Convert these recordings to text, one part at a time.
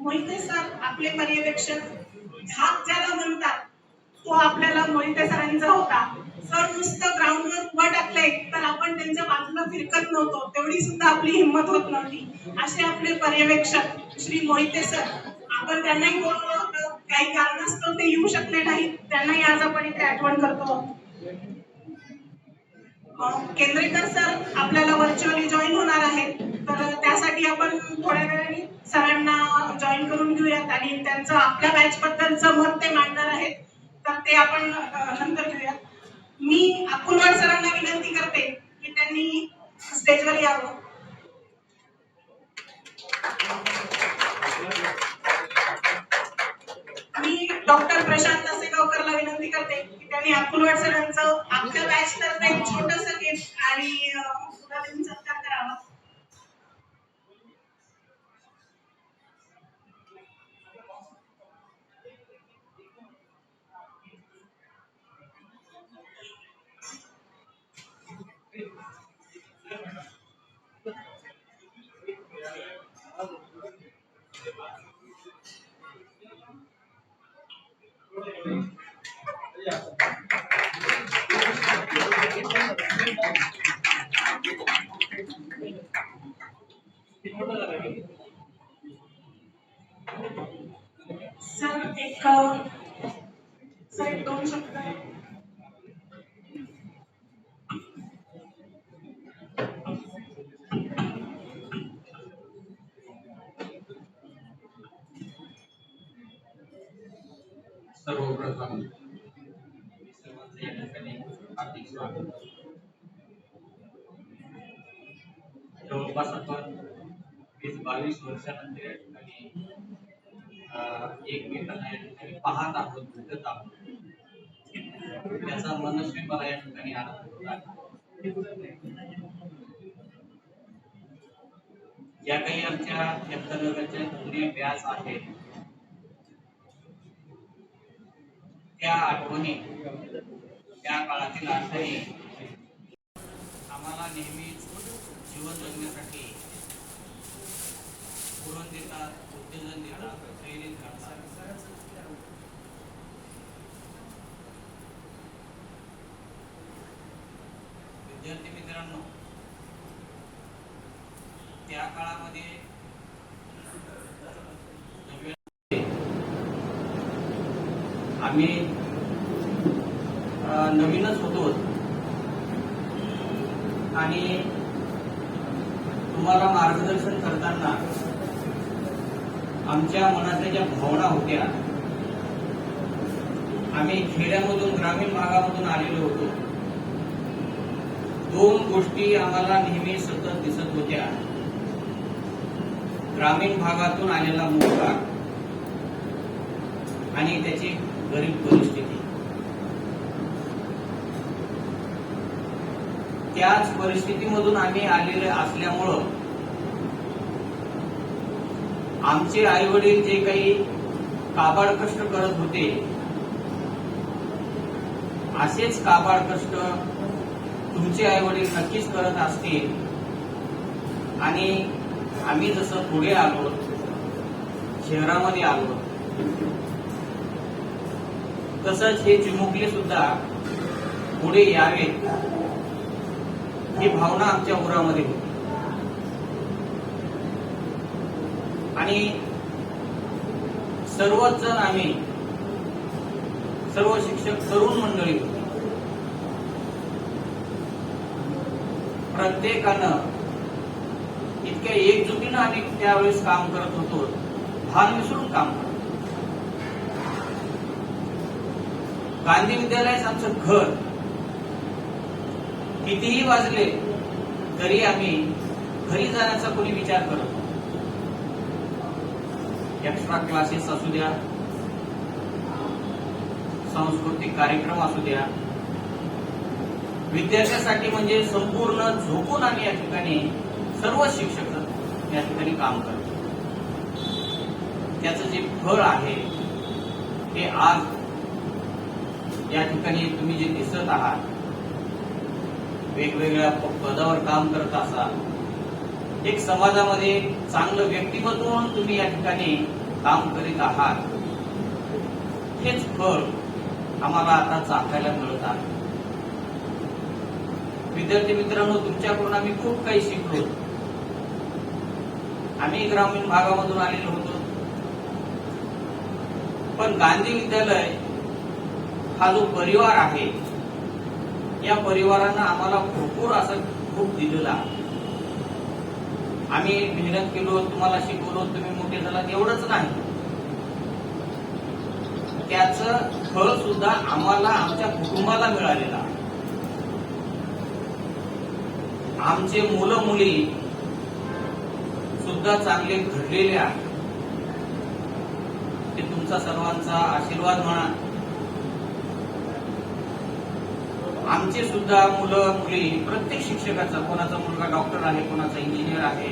Mohite sir आपले पर्यवेक्षक हात ज्याला म्हणतात तो आपल्याला मोहिते सरांचा होता. सर नुसतं ग्राउंडवर उभं टाकलंय तर आपण त्यांच्या बाजूला फिरकत नव्हतो, तेवढी सुद्धा आपली हिंमत होत नव्हती. असे आपले पर्यवेक्षक श्री मोहिते सर, आपण त्यांनाही बोलवलं होतं, काही कारणास्तव ते येऊ शकले नाही, त्यांनाही आज आपण इथे आठवण करतो. केंद्रेकर सर आपल्याला व्हर्च्युअली जॉईन होणार आहेत, तर त्यासाठी आपण थोड्या वेळाने सरांना जॉईन करून घेऊयात आणि त्यांचं आपल्या बॅच बद्दलचं मत ते मांडणार आहेत, तर ते आपण नंतर घेऊयात. मी अकुलवाड सरांना विनंती करते की त्यांनी स्टेजवर यावं. मी डॉक्टर प्रशांत नसेगावकरला विनंती करते की त्यांनी अकुलवाड सरांचं आपल्या बॅच तर्फे एक छोटंसं गिफ्ट आणि फुलं सत्कार करावा. सर एक दोन शब्द. सर्वप्रथम सर्वांचे या ठिकाणी हार्दिक स्वागत. जवळपास आपण 20-22 वर्षानंतर या ठिकाणी एकमेकांना या ठिकाणी पाहत आहोत, भेटत आहोत. त्याचा मनस्वी मला या ठिकाणी आनंद होत आहे. या काही आमच्या यंत्रनगरच्या जुन्या बॅच आहेत, त्या आठवणी, त्या काळातील आठवणी आम्हाला नेहमीच जीवन जगण्यासाठी प्रोत्साहन देतात, उत्तेजन देतात, प्रेरित करतात. विद्यार्थी मित्रांनो, त्या काळामध्ये आम्ही नवीनच होतो आणि तुम्हाला मार्गदर्शन करताना आमच्या मनातल्या ज्या भावना होत्या, आम्ही खेड्यामधून ग्रामीण भागामधून आलेलो होतो. दोन गोष्टी आम्हाला नेहमी सतत दिसत होत्या. ग्रामीण भागातून आलेला मुलगा आणि त्याची गरीब परिस्थिती. त्याच परिस्थितीमधून आम्ही आलेले असल्यामुळं आमचे आई वडील जे काही काबाड कष्ट करत होते, असेच काबाड कष्ट तुमचे आई वडील नक्कीच करत असतील. आणि आम्ही जसं पुढे आलो, शहरामध्ये आलो, तसंच हे चिमुकले सुद्धा पुढे यावेत ही भावना आमच्या उरामध्ये होती. आणि सर्वच जण आम्ही, सर्व शिक्षक तरुण मंडळी होती. प्रत्येकानं इतक्या एकजुटीनं आम्ही त्यावेळेस काम करत होतो, भान विसरून काम करत. गांधी विद्यालयात आमचं घर. कितीही वाजले तरी आम्ही घरी जाण्याचा कोणी विचार करत. एक्स्ट्रा क्लासेस असू द्या, सांस्कृतिक कार्यक्रम असू द्या, विद्यार्थ्यासाठी म्हणजे संपूर्ण झोपून आम्ही या ठिकाणी सर्व शिक्षक या ठिकाणी काम करतो. त्याचं जे फळ आहे ते आज या ठिकाणी तुम्ही जे दिसत आहात, वेगवेगळ्या पदावर काम करत असाल, एक समाजामध्ये चांगलं व्यक्तिमत्व म्हणून तुम्ही या ठिकाणी काम करीत आहात हेच फळ आम्हाला आता चाखायला मिळत आहे. विद्यार्थी मित्रांनो, तुमच्याकडून आम्ही खूप काही शिकलो. आम्ही ग्रामीण भागामधून आलेलो होतो, पण गांधी विद्यालय हा जो परिवार आहे, या परिवारानं आम्हाला भरपूर असं खूप दिलेलं आहे. आम्ही मेहनत केलो, तुम्हाला शिकवलो, तुम्ही मोठे झालात एवढंच नाही, त्याचं फळ सुद्धा आम्हाला आमच्या कुटुंबाला मिळालेलं आहे. आमचे मुलं मुली सुद्धा चांगले घडलेले आहेत. ते तुमचा सर्वांचा आशीर्वाद म्हणा. आमचे सुद्धा मुलं मुली, प्रत्येक शिक्षकाचा, कोणाचा मुलगा डॉक्टर आहे, कोणाचा इंजिनियर आहे,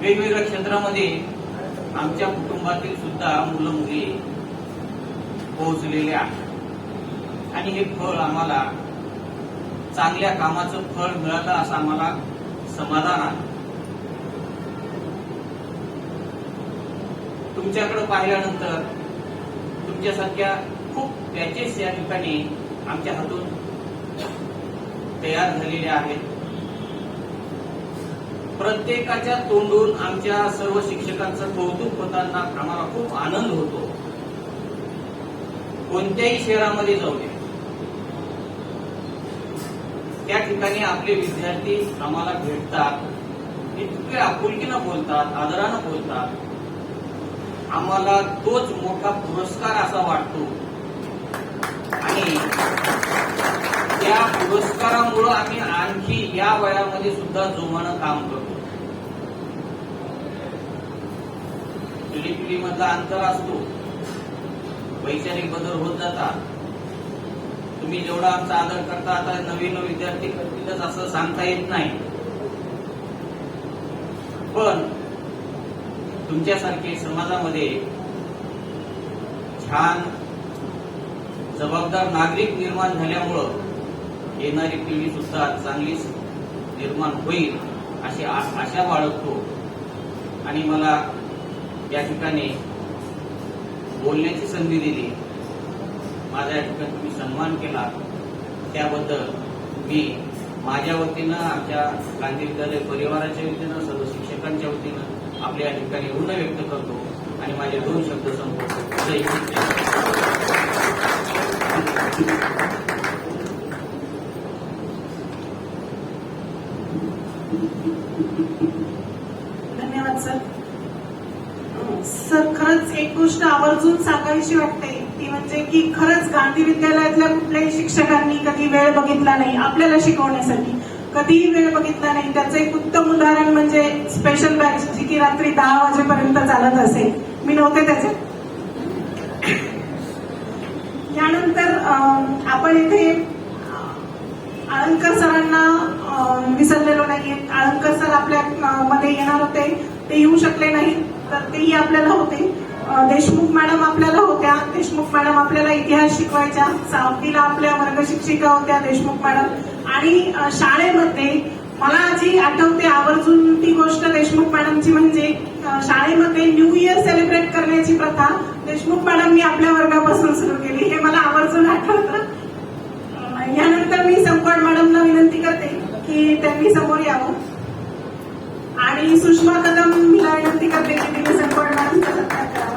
वेगवेगळ्या क्षेत्रामध्ये आमच्या कुटुंबातील सुद्धा मुलं मुली पोहोचलेले आहेत. आणि हे फळ आम्हाला चांगल्या कामाचं फळ मिळालं असं आम्हाला समाधान आहे. तुमच्याकडे पाहिल्यानंतर तुमच्यासारख्या खूप पॅचेस या ठिकाणी आमच्या हातून तयार झालेले आहेत. प्रत्येकाच्या तोंडून आमच्या सर्व शिक्षकांचं कौतुक होताना आम्हाला खूप आनंद होतो. कोणत्याही शहरामध्ये जाऊ दे, त्या ठिकाणी आपले विद्यार्थी आम्हाला भेटतात, इतके आपुलकीनं बोलतात, आदरानं बोलतात. आम्हाला तोच मोठा पुरस्कार असा वाटतो आणि त्या पुरस्कारामुळे आम्ही आणखी या वयामध्ये सुद्धा जोमानं काम करतो. पिढीमधला अंतर असतो, वैचारिक बदल होत जातात. तुम्ही जेवढा आमचा आदर करता, आता नवीन विद्यार्थी करतीलच असं सांगता येत नाही, पण तुमच्यासारखे समाजामध्ये छान जबाबदार नागरिक निर्माण झाल्यामुळं येणारी पिढी सुद्धा चांगलीच निर्माण होईल अशी आशा बाळगतो. आणि मला या ठिकाणी बोलण्याची संधी दिली, माझ्या या ठिकाणी तुम्ही सन्मान केला, त्याबद्दल मी माझ्या वतीनं, आमच्या गांधी विद्यालय परिवाराच्या वतीनं, सर्व शिक्षकांच्या वतीनं आपल्या या ठिकाणी ऋण व्यक्त करतो आणि माझे 2 शब्द संपवतो. जय हिंद. धन्यवाद सर. सर, खरंच एक गोष्ट आवर्जून सांगायची वाटते, ती म्हणजे की खरंच गांधी विद्यालयातल्या कुठल्याही शिक्षकांनी कधी वेळ बघितला नाही आपल्याला शिकवण्यासाठी, कधीही वेळ बघितला नाही. त्याचं एक उत्तम उदाहरण म्हणजे स्पेशल बॅच, जी की रात्री 10 वाजेपर्यंत चालत असेल. मी नव्हते त्याचे. यानंतर आपण इथे आळंकर सरांना विसरलेलो नाहीये. आळंकर सर आपल्या मध्ये येणार होते, ते येऊ शकले नाही, तर तेही आपल्याला होते. देशमुख मॅडम आपल्याला होत्या. देशमुख मॅडम आपल्याला इतिहास शिकवायच्या. 6वीला आपल्या वर्ग शिक्षिका होत्या देशमुख मॅडम. आणि शाळेमध्ये मला जी आठवते आवर्जून ती गोष्ट देशमुख मॅडमची, म्हणजे शाळेमध्ये न्यू इयर सेलिब्रेट करण्याची प्रथा देशमुख मॅडमनी आपल्या वर्गापासून सुरू केली, हे मला आवर्जून आठवतं. यानंतर मी संपवाड मॅडमला विनंती करते की त्यांनी समोर यावं आणि सुषमा कदम हिला विनंती करते की तिने संपवाड मॅडमचा सत्कार करावा.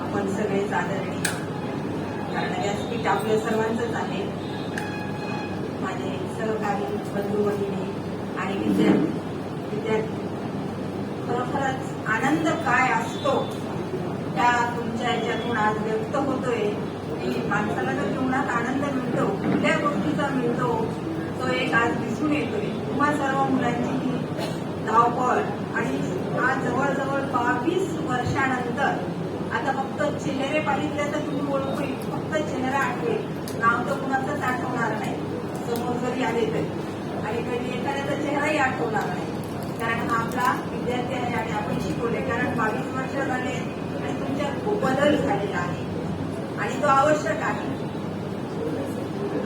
आपण सगळेच आदरणीय, कारण व्यासपीठ आपल्या सर्वांचंच आहे. माझे सहकारी बंधू भगिनी आणि विद्यार्थी, खरोखरच आनंद काय असतो त्या तुमच्या याच्यातून आज व्यक्त होतोय की माणसाला जर जीवनात आनंद मिळतो, कुठल्या गोष्टीचा मिळतो, तो एक आज दिसून येतोय. तुम्हा सर्व मुलांची ही धावपळ आणि आज जवळजवळ 22 वर्षानंतर आता फक्त चेहरे पाहिजे तर तुम्ही ओळखू, फक्त चेहरा आठवेल, नाव तर कुणाचंच आठवणार नाही समोर जरी आले तरी, आणि कधी एखाद्याचा चेहराही आठवणार नाही, कारण हा आपला विद्यार्थी आहे आणि आपण शिकवले. कारण 22 वर्ष झाले आणि तुमच्यात खूप बदल झालेला आहे आणि तो आवश्यक आहे.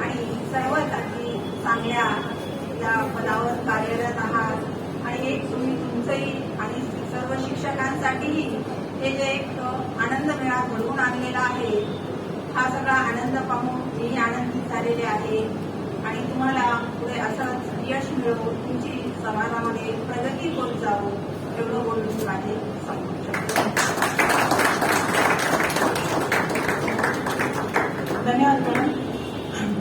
आणि सर्वांसाठी चांगल्या या पदावर कार्यरत आहात आणि एक तुम्ही तुमचंही आणि सर्व शिक्षकांसाठीही हे जे एक आनंद मेळा घडवून आणलेला आहे, हा सगळा आनंद पाहून मीही आनंदित झालेले आहे. आणि तुम्हाला पुढे असंच यश मिळवून तुमची समाजामध्ये प्रगती होत जावो एवढं बोलून माझे संपूर्ण शकतो. धन्यवाद मॅडम.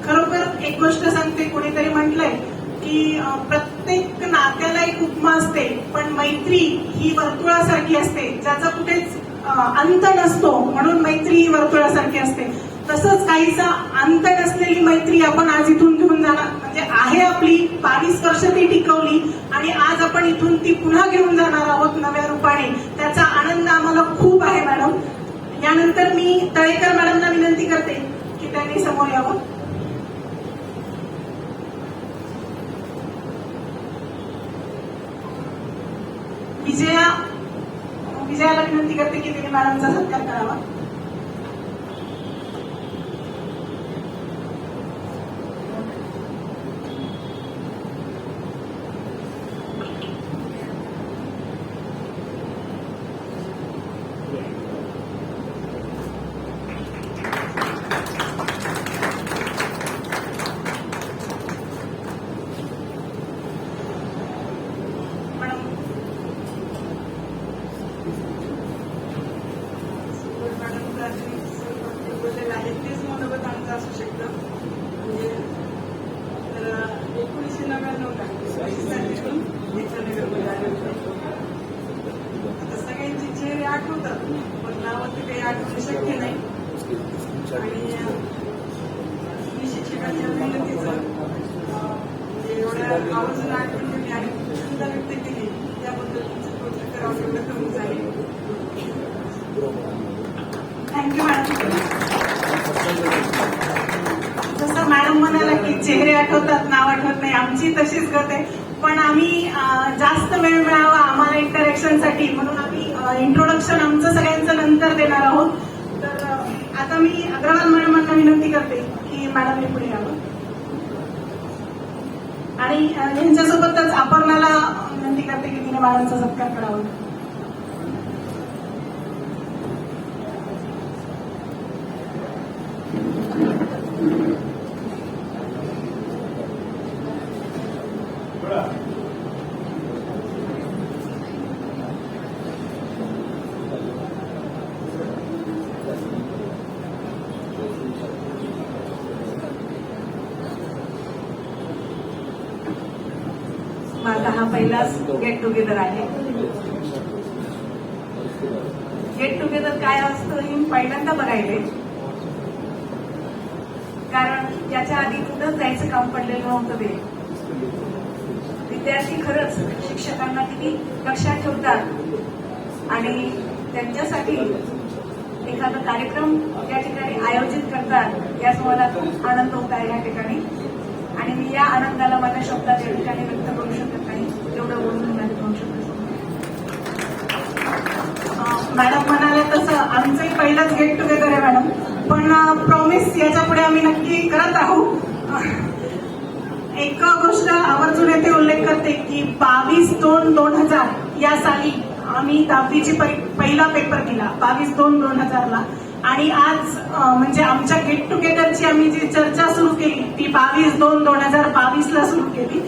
खरोखर एक गोष्ट सांगते, कोणीतरी म्हटलंय की प्रत्येक नात्याला एक उपमा असते, पण मैत्री ही वर्तुळासारखी असते ज्याचा कुठेच अंत नसतो, म्हणून मैत्री ही वर्तुळासारखी असते. तसंच काहीसा अंत नसलेली मैत्री आपण आज इथून घेऊन जाणार, म्हणजे आहे आपली 22 वर्ष ती टिकवली आणि आज आपण इथून ती पुन्हा घेऊन जाणार आहोत नव्या रूपाने. त्याचा आनंद आम्हाला खूप आहे मॅडम. यानंतर मी तळेकर मॅडमना विनंती करते की त्यांनी समोर यावं. विजयाला विनंती करते की तिने मॅडमचा सत्कार करावा. तेच मनोगत आमचं असू शकतं. म्हणजे तर 1999 आता सगळ्यांचे चेहरे आठवतात, पण नावं तर काही आठवणं शक्य नाही. आणि मी शिक्षकांच्या विनंतीचं म्हणजे एवढ्या आवर्जून आठवण दिली आणि सुद्धा व्यक्त केली, त्याबद्दल तुमचं कौतुक करावं एवढं कमी झाले. Thank you madam. जसं मॅडम म्हणाला की चेहरे आठवतात, नाव आठवत नाही, आमची तशीच गत आहे. पण आम्ही जास्त वेळ मिळावा आम्हाला इंटरॅक्शनसाठी, म्हणून आम्ही इंट्रोडक्शन आमचं सगळ्यांचं नंतर देणार आहोत. तर आता मी अग्रवाल मॅडमांना विनंती करते की मॅडमने पुढे यावं आणि यांच्यासोबतच अपर्णाला विनंती करते की तिने मॅडमचा सत्कार करावा. माझा हा पहिलाच गेट टुगेदर आहे. गेट टुगेदर काय असतं हे पहिल्यांदा बघायले, कारण याच्या आधी कुठंच जायचं काम पडलेलं नव्हतं. ते विद्यार्थी खरंच शिक्षकांना किती लक्षात ठेवतात आणि त्यांच्यासाठी एखादा कार्यक्रम या ठिकाणी आयोजित करतात, याच मला खूप आनंद होत आहे या ठिकाणी. आणि मी या आनंदाला माझ्या शब्दात या ठिकाणी व्यक्त करू शकत नाही, एवढं बोलून माझं करू शकत. मॅडम म्हणाले तसं आमचंही पहिलंच गेट टुगेदर आहे मॅडम, पण प्रॉमिस याच्या पुढे आम्ही नक्की करत राहू. एक गोष्ट आवर्जून येथे उल्लेख करते की 22/2/2000 या साली आम्ही 10वीची पहिला पेपर दिला 22/2/2000ला. आणि आज म्हणजे आमच्या गेट टुगेदरची आम्ही जी चर्चा सुरू केली ती 22/2/2022ला सुरू केली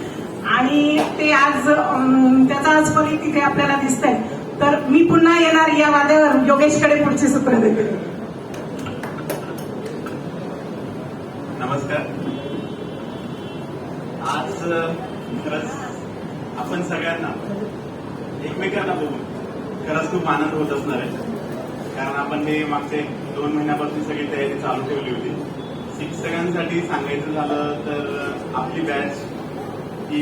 आणि ते आज त्याचा आज फलित तिथे आपल्याला दिसतंय. तर मी पुन्हा येणार या वाद्यावर योगेशकडे पुढचे सूत्र देते. नमस्कार. आज खरंच आपण सगळ्यांना एकमेकांना बघून खरंच खूप आनंद होत असणार आहे, कारण आपण हे मागचे 2 महिन्यापासून सगळी तयारी चालू ठेवली होती. शिक्षकांसाठी सांगायचं झालं तर आपली बॅच ही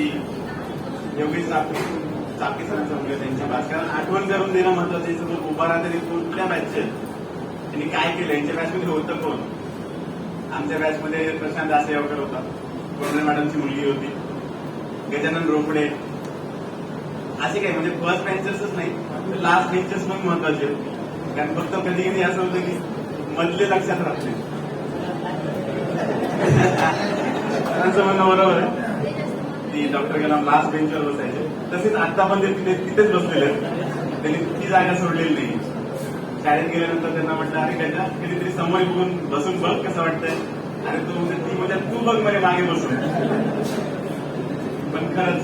योगेश चापके सरांचा मुलगा त्यांच्या बॅच, कारण आठवण करून देणं महत्वाचं आहे. जर उभा राहता तरी कुठल्या बॅचचे त्यांनी काय केलं, यांच्या बॅचमध्ये होतं कोण? आमच्या बॅचमध्ये प्रशांत दासेगावकर होता, कोंडरे मॅडमची मुलगी होती, गजानन रोकडे, असे काही म्हणजे फर्स्ट बेंचर्सच नाही तर लास्ट बेंचर्स पण महत्वाचे होते. कारण फक्त कधी कधी असं होतं की मधले लक्षात राहत नाही. त्यांचं म्हणणं बरोबर आहे की डॉक्टर कलाम लास्ट बेंचवर बसायचे. तसेच आता पण ते तिथेच बसलेले आहेत, त्यांनी ती जागा सोडलेली नाही. शाळेत गेल्यानंतर त्यांना म्हटलं अरे त्याच्या कधीतरी समोर बघून बसून बघ कसं वाटतंय, आणि तो म्हणजे ती म्हणजे तू बघ मध्ये मागे बसून. पण खरंच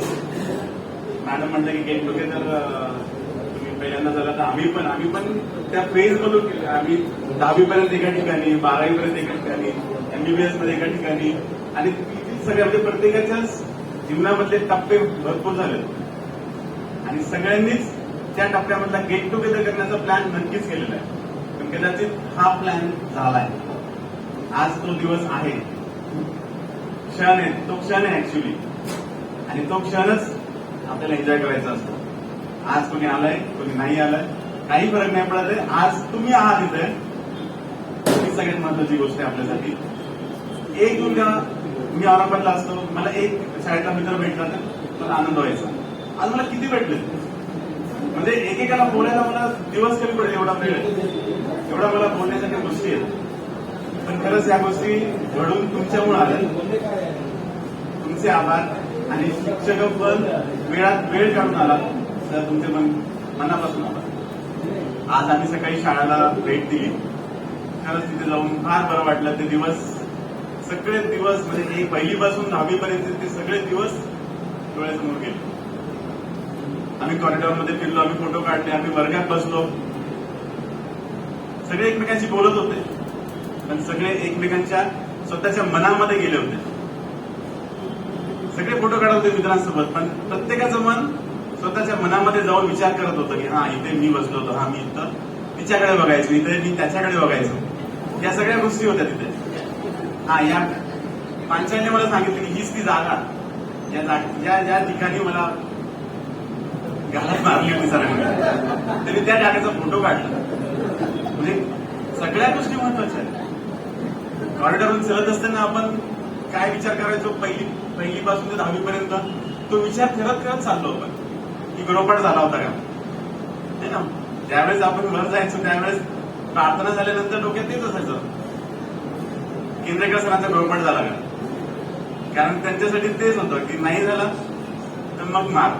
मॅडम म्हटलं की गेट टुगेदर तुम्ही पहिल्यांदा झाला तर आम्ही पण त्या फेज मधून केलं. आम्ही 10वी पर्यंत एका ठिकाणी, 12वी पर्यंत एका ठिकाणी, MBBS मध्ये एका ठिकाणी, आणि सगळ्या म्हणजे प्रत्येकाच्या जीवनामधले टप्पे भरपूर झाले आणि सगळ्यांनीच त्या टप्प्यामधला गेट टुगेदर करण्याचा प्लॅन नक्कीच केलेला आहे. पण कदाचित हा प्लॅन झालाय, आज तो दिवस आहे, क्षण आहे, तो क्षण आहे ऍक्च्युली, आणि तो क्षणच आपल्याला एन्जॉय करायचा असतो. आज कोणी आलाय कोणी नाही आलाय काही फरक नाही पडत आहे. आज तुम्ही आहात इथे, ही सगळ्यात महत्वाची गोष्ट आहे आपल्यासाठी. एक मुलगा, मी औरंगाबादला असतो, मला एक शाळेतला मित्र भेटला तर मला आनंद व्हायचा. आज मला किती भेटले, म्हणजे एकेकाला बोलायला मला दिवस कमी पडेल एवढा वेळ, एवढा मला बोलण्याच्या गोष्टी आहेत. पण खरंच या गोष्टी घडून तुमच्यामुळे आल्या, तुमचे आभार. आणि शिक्षक पण वेळात वेळ काढून आला तर तुमचे मनापासून आभार. आज आम्ही सकाळी शाळेला भेट दिली, खरंच तिथे जाऊन फार बरं वाटलं. ते दिवस, सगळे दिवस म्हणजे 1ली पासून 10वी पर्यंत ते सगळे दिवस डोळ्यासमोर गेले. आम्ही कॉरिडॉरमध्ये फिरलो, आम्ही फोटो काढले, आम्ही वर्गात बसलो, सगळे एकमेकांशी बोलत होते, पण सगळे एकमेकांच्या स्वतःच्या मनामध्ये गेले होते. सगळे फोटो काढत होते मित्रांसोबत, पण प्रत्येकाचं मन स्वतःच्या मनामध्ये जाऊन विचार करत होतं की हा इथे मी बसलो होतो, हा मी इथं तिच्याकडे बघायचो, इथे मी त्याच्याकडे बघायचो. या सगळ्या गोष्टी होत्या तिथे. हा, या माणसाने मला सांगितलं की हीच ती जागा, ज्या ठिकाणी मला गालात मारली होती सरांनी, त्यांनी त्या जागेचा फोटो काढला. म्हणजे सगळ्या गोष्टी महत्वाच्या आहेत. कॉरिडॉरवरून चलत असताना आपण काय विचार करायचो, पहिली पासून ते 10वी पर्यंत तो विचार करत चाललो आपण की गृहपाठ झाला होता का, है ना. ज्यावेळेस आपण वर जायचो त्यावेळेस प्रार्थना झाल्यानंतर डोक्यात तेच असायचं, केंद्रेकर सरांचा गृहपाठ झाला का, कारण त्यांच्यासाठी तेच होतं की नाही झाला तर मग मार.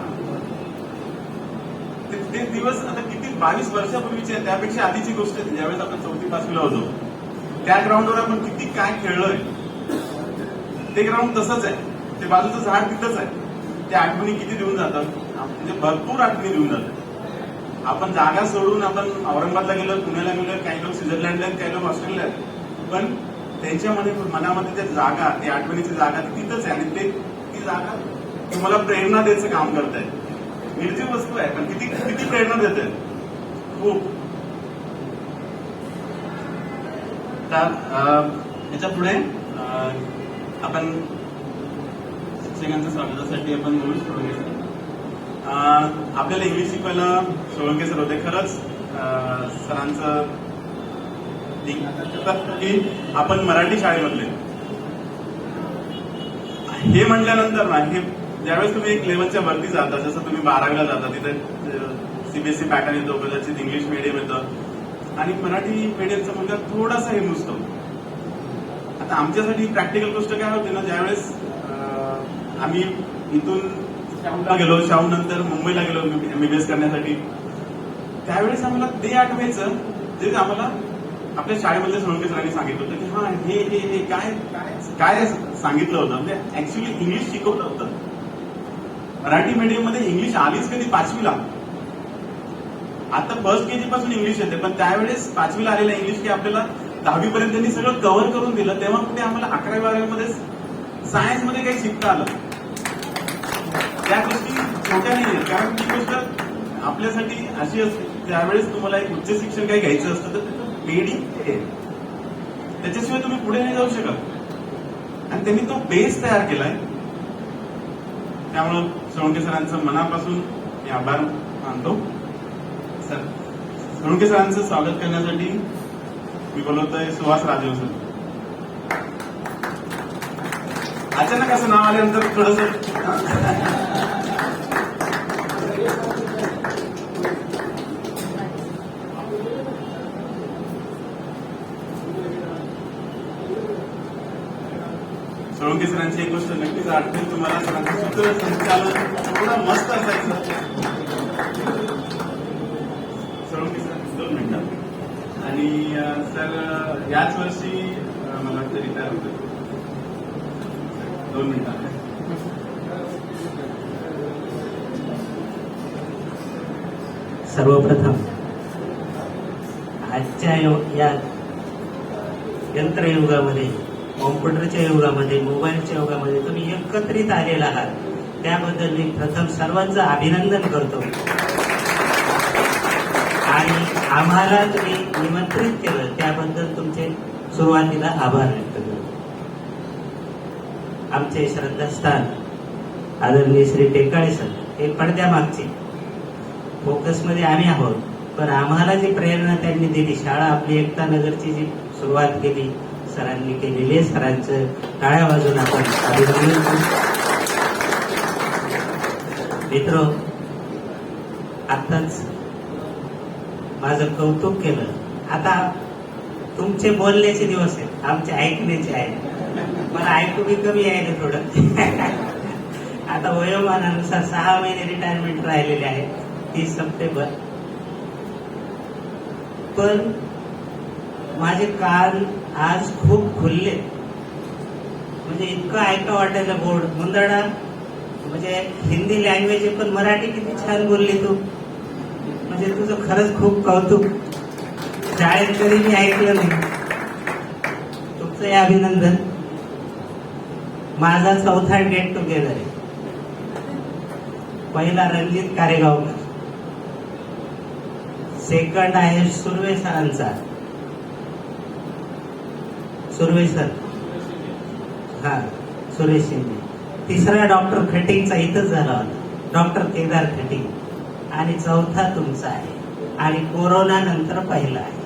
ते दिवस आता किती 22 वर्षापूर्वीचे, त्यापेक्षा आधीची गोष्ट आहे. ज्यावेळेस आपण 4थी 5वीला होतो त्या ग्राउंडवर आपण किती काय खेळलोय. ते ग्राउंड तसंच आहे, ते बाजूचं झाड तिथंच आहे. त्या आठवणी किती देऊन जातात, म्हणजे भरपूर आठवणी देऊन जातात. आपण जागा सोडून आपण औरंगाबादला गेलो, पुण्याला गेलो, काही लोक स्वित्झर्लंडला आहेत, काही लोक ऑस्ट्रेलियाला आहेत, पण त्यांच्यामध्ये मनामध्ये त्या जागा, ती आठवणीची जागा ती तिथंच आहे. आणि ती जागा तुम्हाला प्रेरणा द्यायचं काम करत आहे. निर्जीव वस्तू आहे पण किती प्रेरणा देते खूप. याच्या पुढे आपण शिक्षकांच्या स्वागतासाठी आपण बोलू सोळंके. आपल्याला इंग्लिश शिकवायला सोळंके सर होते. खरंच सरांचं की आपण मराठी शाळेमधले हे म्हटल्यानंतर ना, हे ज्यावेळेस तुम्ही एक लेवलच्या वरती जाता, जसं तुम्ही 12वीला जाता, तिथे CBSE पॅटर्न येतो, कदाचित इंग्लिश मिडियम येतं आणि मराठी मिडियमचा मुलगा थोडासा हे नुसतो. आता आमच्यासाठी प्रॅक्टिकल गोष्ट काय होते ना, ज्यावेळेस आम्ही इथून शाहूला गेलो, शाहू नंतर मुंबईला गेलो MBBS करण्यासाठी, त्यावेळेस आम्हाला ते आठवायचं जे आम्हाला आपल्या शाळेमधल्या सोळंके सरांनी सांगितलं होतं की हा हे काय सांगितलं होतं. म्हणजे ऍक्च्युली इंग्लिश शिकवलं होतं. मराठी मीडियम मध्ये इंग्लिश आलीच कधी 5वीला. आता फर्स्ट KG पासून इंग्लिश येते, पण त्यावेळेस 5वीला आलेलं इंग्लिश की आपल्याला 10वी पर्यंत त्यांनी सगळं कव्हर करून दिलं. तेव्हा कुठे आम्हाला 11वी 12वी मध्ये सायन्स मध्ये काही शिकता आलं. त्या गोष्टी छोट्या नाही आहेत, कारण ती गोष्ट आपल्यासाठी अशी असते, त्यावेळेस तुम्हाला एक उच्च शिक्षण काही घ्यायचं असतं तर पेडी त्याच्याशिवाय तुम्ही पुढे नाही जाऊ शकत. आणि त्यांनी तो बेस तयार केलाय. त्यामुळं सोळंके सरांचं मनापासून मी आभार मानतो. सर, सोळंके सरांचं स्वागत करण्यासाठी मी बोलवतोय सुहास राजवंशी. अचानक असं नाव आल्यानंतर थोडस सोळंके सरांची एक गोष्ट नक्कीच आठवेल तुम्हाला. सरांचं सूत्रसंचालन थोडं मस्त असायचं. सोळंके सर 2 मिनिटं. आणि सर याच वर्षी मला वाटतं रिटायर होतं. 2 मिनिटं. सर्वप्रथम आजच्या या यंत्रयुगामध्ये, कॉम्प्युटरच्या युगामध्ये, मोबाईलच्या युगामध्ये तुम्ही एकत्रित आलेला आहात, त्याबद्दल मी प्रथम सर्वांचं अभिनंदन करतो. आणि आम्हाला तुम्ही निमंत्रित केलं त्याबद्दल तुमचे सुरुवातीला आभार व्यक्त करतो. आमचे श्रद्धास्थान आदरणीय श्री टेकाळे सर हे पडद्यामागचे, फोकसमध्ये आम्ही आहोत, पण आम्हाला जी प्रेरणा त्यांनी दिली, शाळा आपली एकता नगरची जी सुरुवात केली सरांनी केलेली आहे, सरांचं टाळ्या वाजून आपण अभिनंदन करू. मित्र, आताच माझं कौतुक केलं. आता तुमचे बोलण्याचे दिवस आहेत, आमचे ऐकण्याचे आहेत. मला ऐकू बी कमी आहे थोडं. आता वयोमानानुसार 6 महिने रिटायरमेंट राहिलेले आहे, 30 सप्टेंबर. पण माझे कान आज खूप खुलले. म्हणजे इतकं ऐका वाटायला गोड. मुंदडा म्हणजे हिंदी लँग्वेज आहे, पण मराठी किती छान बोलली तू. म्हणजे तुझं खरंच खूप कौतुक. शाळेत कधी मी ऐकलं नाही. तुमचं हे अभिनंदन. माझा 4था गेट टुगेदर आहे. पहिला रणजित कारेगावकर, सेकंड आहे सुर्वे सरांचा, सुर्वे सर, हा सुरेश शिंदे. तिसरा डॉक्टर खटिंगचा इथंच झाला होता, डॉक्टर केदार खटिंग. आणि 4था तुमचा आहे. आणि कोरोना नंतर पहिला आहे.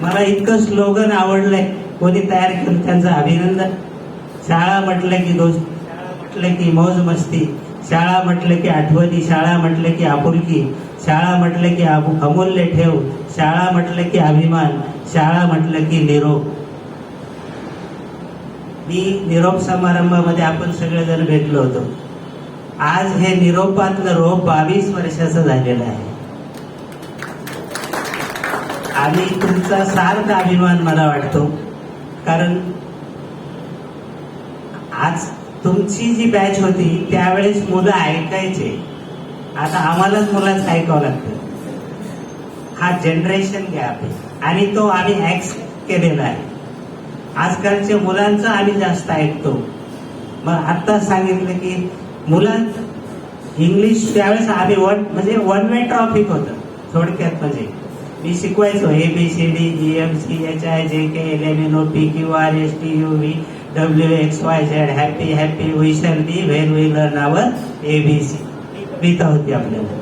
मला इतकं स्लोगन आवडलंय, कोणी तयार केलं त्यांचं अभिनंदन. शाळा म्हटलं की दोस्त, शाळा म्हटलं की मौज मस्ती, शाळा म्हटलं की आठवणी, शाळा म्हटलं की आपुलकी, शाळा म्हटलं की अमूल्य ठेव, शाळा म्हटलं की अभिमान, शाळा म्हटलं की निरोप. मी निरोप समारंभामध्ये आपण सगळेजण भेटलो होतो. आज हे निरोपातलं रोप 22 वर्षाचं झालेलं आहे. आणि तुमचा सार्थ अभिमान मला वाटतो. कारण आज तुमची जी बॅच होती त्यावेळेस मुलं ऐकायचे, आता आम्हालाच मुलांचं ऐकावं लागतं. हा जनरेशन गॅप आहे आणि तो आम्ही ऍक्सेप्ट केलेला आहे. आजकालच्या मुलांचं आम्ही जास्त ऐकतो. मग आता सांगितलं की मुलांचं इंग्लिश त्यावेळेस आम्ही म्हणजे वन वे ट्रॉफिक होतं. थोडक्यात म्हणजे मी शिकवायचो ABCD EFC HIJK LMNO PQR STUV WXYZ happy happy we shall be when we learn our ABC. कविता होती आपल्याला.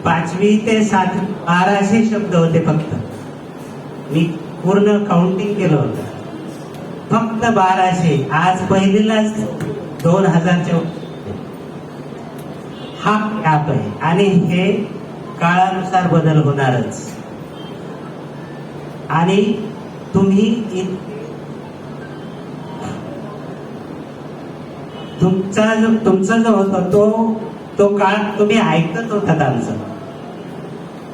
5वी ते 7वी 1200 शब्द होते फक्त. मी पूर्ण काउंटिंग केलं होतं. फक्त 1200. आज पहिलीलाच 2000च्या. हा गॅप आहे आणि हे काळानुसार बदल होणारच. आणि तुम्ही तुमचा जो होता तो काळ तुम्ही ऐकत होतात आमचं.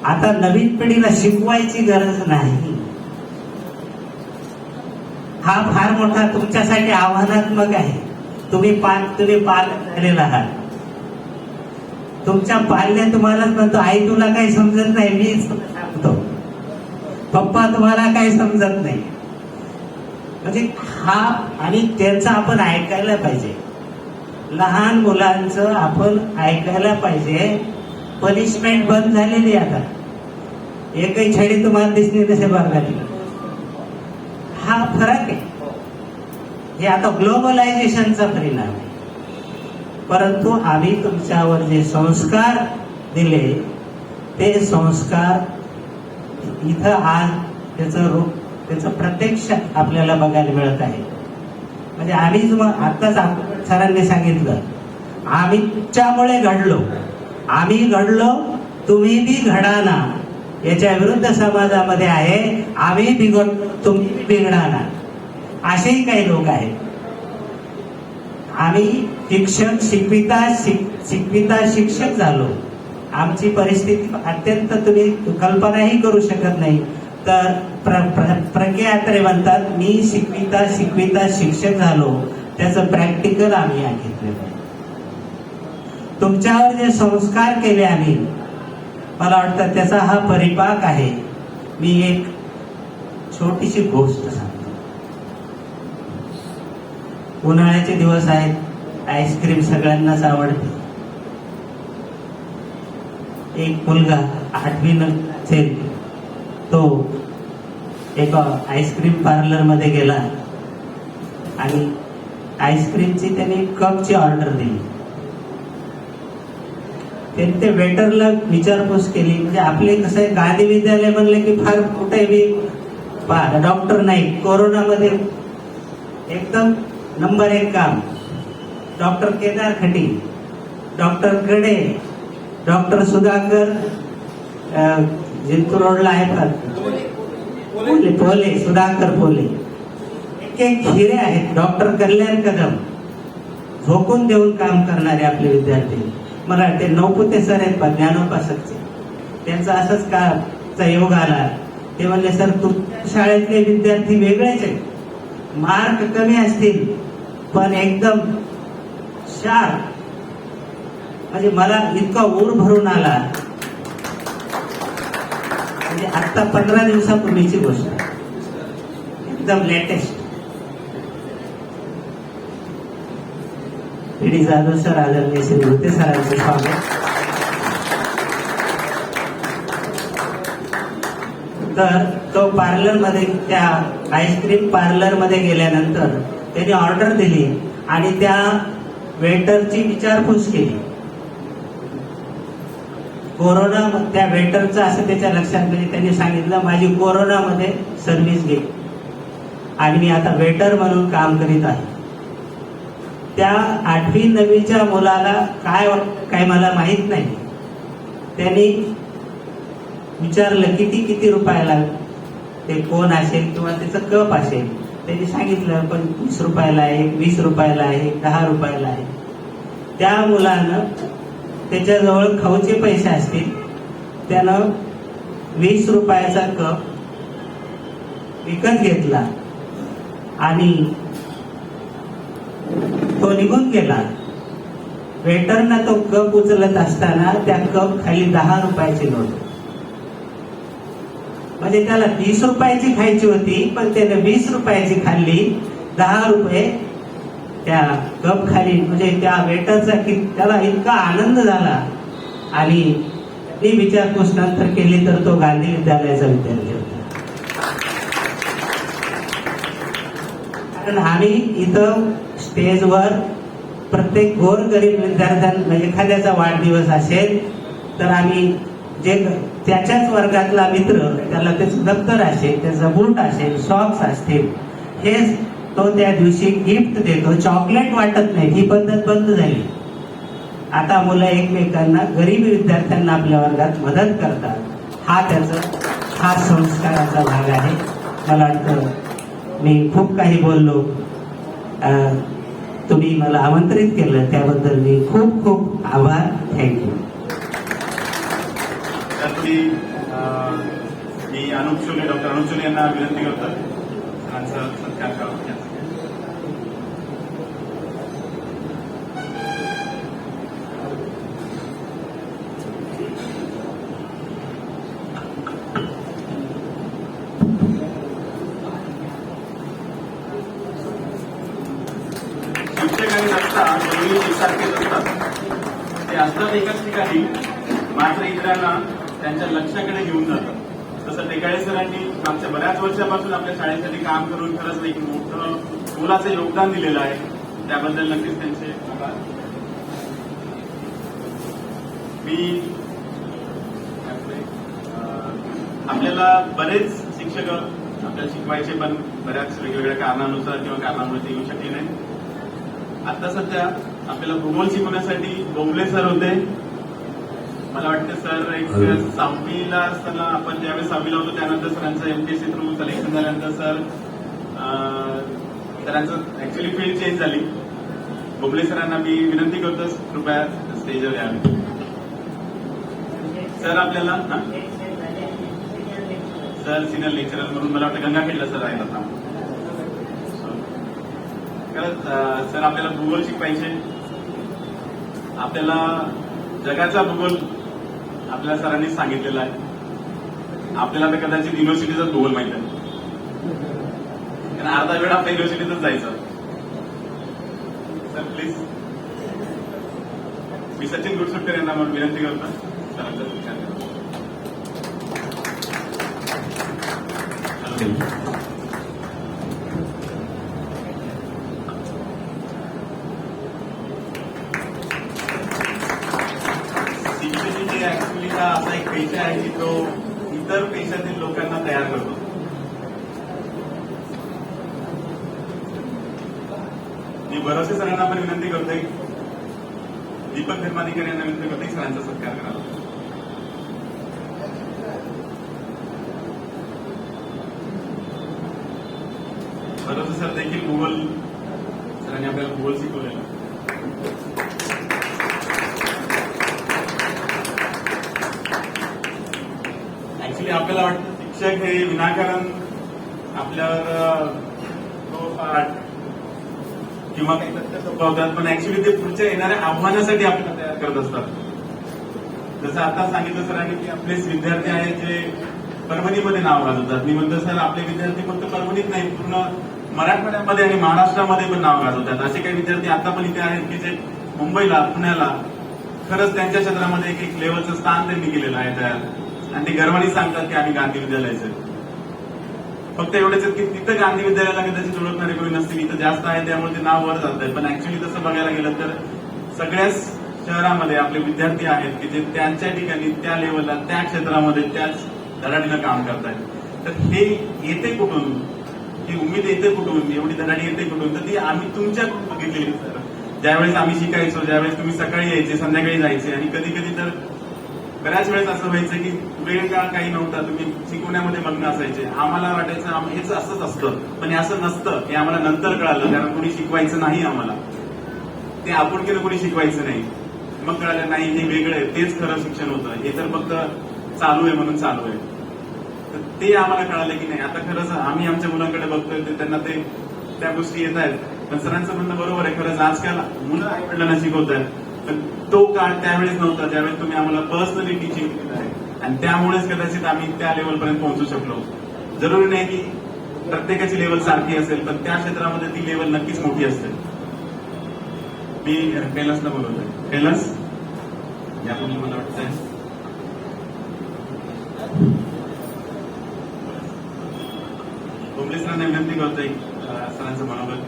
आता नवीन पिढीला शिकवायची गरज नाही. हा फार मोठा तुमच्यासाठी आव्हानात्मक आहे. तुम्ही पालक झालेला आहात. तुमच्या पाल्य तुम्हालाच म्हणतो, आई तुला काही समजत नाही, मी सांगतो. पप्पा तुम्हाला काही समजत नाही. म्हणजे हा, आणि त्यांचं आपण ऐकायला पाहिजे. लहान मुलांचं आपण ऐकायला पाहिजे. पनिशमेंट बंद झालेली आता. एकही छडी तुम्हाला दिसली नसेल वर्गात. हा फरक आहे. हे आता ग्लोबलायझेशनचा परिणाम आहे. परंतु आम्ही तुमच्यावर जे संस्कार दिले ते संस्कार इथं आज त्याचं रूप, त्याचं प्रत्यक्ष आपल्याला बघायला मिळत आहे. म्हणजे आम्ही आताच सरांनी सांगितलं, आम्ही तुमच्यामुळे घडलो, आम्ही घडलो, तुम्ही बी घडा ना. याच्या विरुद्ध समाजामध्ये आहे, आम्ही बिघड तुम्ही बिघडा ना, असेही काही लोक आहेत. आम्ही शिक्षक शिकविता शिक्षक झालो. आमची परिस्थिती अत्यंत तुम्ही कल्पनाही करू शकत नाही. तर प्रज्ञात्रे म्हणतात, मी शिकविता शिक्षक झालो. त्याचं प्रॅक्टिकल आम्ही घेतलेलं आहे. तुमच्यावर जे संस्कार केले आम्ही, मला वाटतं त्याचा हा परिपाक आहे. मी एक छोटीशी गोष्ट सांगतो. उन्हाळ्याचे दिवस आहेत, आईस्क्रीम सगळ्यांनाच आवडते. एक मुलगा 8वी असेल, तो एका आईस्क्रीम पार्लर मध्ये गेला आणि आईस्क्रीमची त्याने कपची ऑर्डर दिली. त्यांनी ते वेटरला विचारपूस केली. म्हणजे आपले कसं आहे, गांधी विद्यालय म्हणले की फार कुठे बी डॉक्टर नाही. कोरोनामध्ये एकदम नंबर 1 काम डॉक्टर केदार खटी, डॉक्टर गडे, डॉक्टर सुधाकर जिंतूर रोडला आहे पोले, सुधाकर पोले, एक हिरे आहेत. डॉक्टर कल्याण कदम, झोकून देऊन काम करणारे आपले विद्यार्थी. मला ते नौपुते सर आहेत ज्ञानोपासकचे, त्यांचा असंच का योग आला. ते म्हणले, सर तुमच्या शाळेतले विद्यार्थी वेगळेच आहेत, मार्क कमी असतील पण एकदम शार्प. म्हणजे मला इतका ऊर भरून आला. म्हणजे आता 15 दिवसापूर्वीची गोष्ट, एकदम लेटेस्ट. पीडी जाधव सर, आदरणीय श्री भुते सरांचं स्वागत. तर तो पार्लर मध्ये, त्या आईस्क्रीम पार्लर मध्ये गेल्यानंतर त्यांनी ऑर्डर दिली आणि त्या वेटरची विचारपूस केली. कोरोना, त्या वेटरचं असं त्याच्या लक्षात, म्हणजे त्यांनी सांगितलं, माझी कोरोनामध्ये सर्व्हिस गेली आणि मी आता वेटर म्हणून काम करीत आहे. त्या 8वी 9वीच्या मुलाला काय मला माहित नाही. त्यांनी विचारलं किती रुपयाला ते कोण असेल किंवा त्याचं कप असेल. त्यांनी सांगितलं, पण 20 रुपयाला आहे, 20 रुपयाला आहे, 10 रुपयाला आहे. त्या मुलानं, त्याच्याजवळ खाऊचे पैसे असतील, त्यानं 20 रुपयाचा कप विकत घेतला आणि तो निघून गेला. वेटरना तो कप उचलत असताना त्या कप खाली 10 रुपयाची नोट. म्हणजे त्याला 20 रुपयाची खायची होती, पण त्याने 20 रुपयाची खाल्ली. 10 रुपये त्या कप खाली. म्हणजे त्या वेटरचा त्याला इतका आनंद झाला. आणि ती विचारपूस नंतर केली तर तो गांधी विद्यालयाचा विद्यार्थी होता. कारण आम्ही इथं स्टेजवर प्रत्येक गोरगरीब विद्यार्थ्यांना, म्हणजे एखाद्याचा वाढदिवस असेल तर आम्ही जे त्याच्याच वर्गातला मित्र, त्याला त्याचं दप्तर असेल, त्याचा बूट असेल, सॉक्स असतील, हे तो त्या दिवशी गिफ्ट देतो. चॉकलेट वाटत नाही. ही पद्धत बंद झाली. आता मुलं एकमेकांना, गरीब विद्यार्थ्यांना आपल्या वर्गात मदत करतात. हा संस्काराचा भाग आहे. मला वाटतं मी खूप काही बोललो. तुम्ही मला आमंत्रित केलं त्याबद्दल मी खूप खूप आभार. थँक्यू. मी अनुप चोले, डॉक्टर अनुप चोले यांना विनंती करतो त्यांचा सत्कार करावा. शिक्षकांनी नसतात, दोन्ही एकसारखेच असतात. ते असतात एकाच ठिकाणी, मात्र इतरांना त्यांच्या लक्षाकडे घेऊन जातात. तसं टेकाळे सरांनी मागच्या बऱ्याच वर्षापासून आपल्या शाळेसाठी काम करून खरंच एक मोठं मोलाचं योगदान दिलेलं आहे. त्याबद्दल नक्कीच त्यांचे आभार. मी आपल्याला बरेच शिक्षक आपल्याला शिकवायचे, पण बऱ्याच वेगवेगळ्या कारणानुसार किंवा कारणामुळे ते येऊ शकले नाही. आता सध्या आपल्याला भूगोल शिकवण्यासाठी बोबले सर होते. मला वाटतं सर एक 6वीला असताना, आपण ज्यावेळेस 6वीला होतो त्यानंतर सरांचं एमपीएससी थ्रू सिलेक्शन झाल्यानंतर सरांचं ऍक्च्युली फील्ड चेंज झाली. बोबले सरांना मी विनंती करतो कृपया स्टेजवर यावे. सर आपल्याला सर सिनियर लेक्चरर म्हणून मला वाटतं गंगाखेडला सर आहेत आता. खरंच सर आपल्याला भूगोल शिकवायचे. आपल्याला जगाचा भूगोल आपल्याला सरांनी सांगितलेला आहे. आपल्याला तर कदाचित युनिव्हर्सिटीचाच भूगोल माहित आहे, कारण अर्धा वेळ आपल्या युनिव्हर्सिटीतच जायचं. सर प्लीज, मी सचिन गुडसुटकर यांना म्हणून विनंती करतो सरांचा विचार करा. सीबीएसई ऍक्च्युली असा एक पेशा आहे की तो इतर पेशातील लोकांना तयार करतो. मी भरोसे सरांना पण विनंती करतोय, दीपक धर्माधिकारी यांना विनंती करतोय सरांचा सत्कार करावा. भरोसे सर देखील भूगोल, सरांनी आपल्याला भूगोल शिकवलेलं. ऍक्च्युली आपल्याला वाटतं शिक्षक हे विनाकारण आपल्यावर किंवा काही तथ्य सोपवतात, पण ऍक्च्युली ते पुढच्या येणाऱ्या आव्हानासाठी आपल्याला तयार करत असतात. जसं आता सांगितलं सरांनी की आपलेच विद्यार्थी आहेत जे परभणीमध्ये नाव गाजवतात. मी म्हणतो सर आपले विद्यार्थी फक्त परभणीत नाही, पूर्ण मराठवाड्यामध्ये आणि महाराष्ट्रामध्ये पण नाव गाजवतात. असे काही विद्यार्थी आता पण इथे आहेत की जे मुंबईला, पुण्याला खरंच त्यांच्या क्षेत्रामध्ये एक लेवलचं स्थान त्यांनी केलेलं आहे तयार, आणि ते गर्वाने सांगतात की आम्ही गांधी विद्यालयाचे. फक्त एवढेच की तिथं गांधी विद्यालयाला कदाचित ओळखणारे कोणी नसतील, इथं जास्त आहे त्यामुळे ते नाव वर जात आहे. पण ऍक्च्युली तसं बघायला गेलं तर सगळ्याच शहरामध्ये आपले विद्यार्थी आहेत की जे त्यांच्या ठिकाणी त्या लेवलला, त्या क्षेत्रामध्ये त्याच धडाडीनं काम करतायत. तर हे येते कुठून, ही उमेद येते कुठून, एवढी धडाडी येते कुठून, तर ती आम्ही तुमच्याकडून बघितलेली. सर ज्यावेळेस आम्ही शिकायचो, ज्यावेळेस तुम्ही सकाळी यायचे, संध्याकाळी जायचे, आणि कधी कधी तर बऱ्याच वेळेस असं व्हायचं की वेळ काळ काही नव्हता, तुम्ही शिकवण्यामध्ये मग्न असायचे. आम्हाला वाटायचं हेच असंच असतं, पण हे असं नसतं हे आम्हाला नंतर कळालं, कारण कोणी शिकवायचं नाही आम्हाला, ते आपुलकीनं कोणी शिकवायचं नाही. मग कळालं नाही हे वेगळं आहे, तेच खरं शिक्षण होतं, हे तर फक्त चालू आहे म्हणून चालू आहे. तर ते आम्हाला कळालं की नाही आता खरंच आम्ही आमच्या मुलांकडे बघतोय ते त्यांना ते त्या गोष्टी येत आहेत. पण सरांचं म्हणणं बरोबर आहे, खरंच आजकाल मुलं आई वडिलांना शिकवत आहेत, पण तो काळ त्यावेळेस नव्हता ज्यावेळेस तुम्ही आम्हाला पर्सनली टीचिंग केलं आहे, आणि त्यामुळेच कदाचित आम्ही त्या लेवलपर्यंत पोहोचू शकलो. जरुरी नाही की प्रत्येकाची लेवल सारखी असेल, पण त्या क्षेत्रामध्ये ती लेवल नक्कीच मोठी असते. मी कैलासला बोलवतोय. कैलास यापूर्वी मला वाटतंय बोबले सरांना विनंती करतोय सरांचं मनोगत.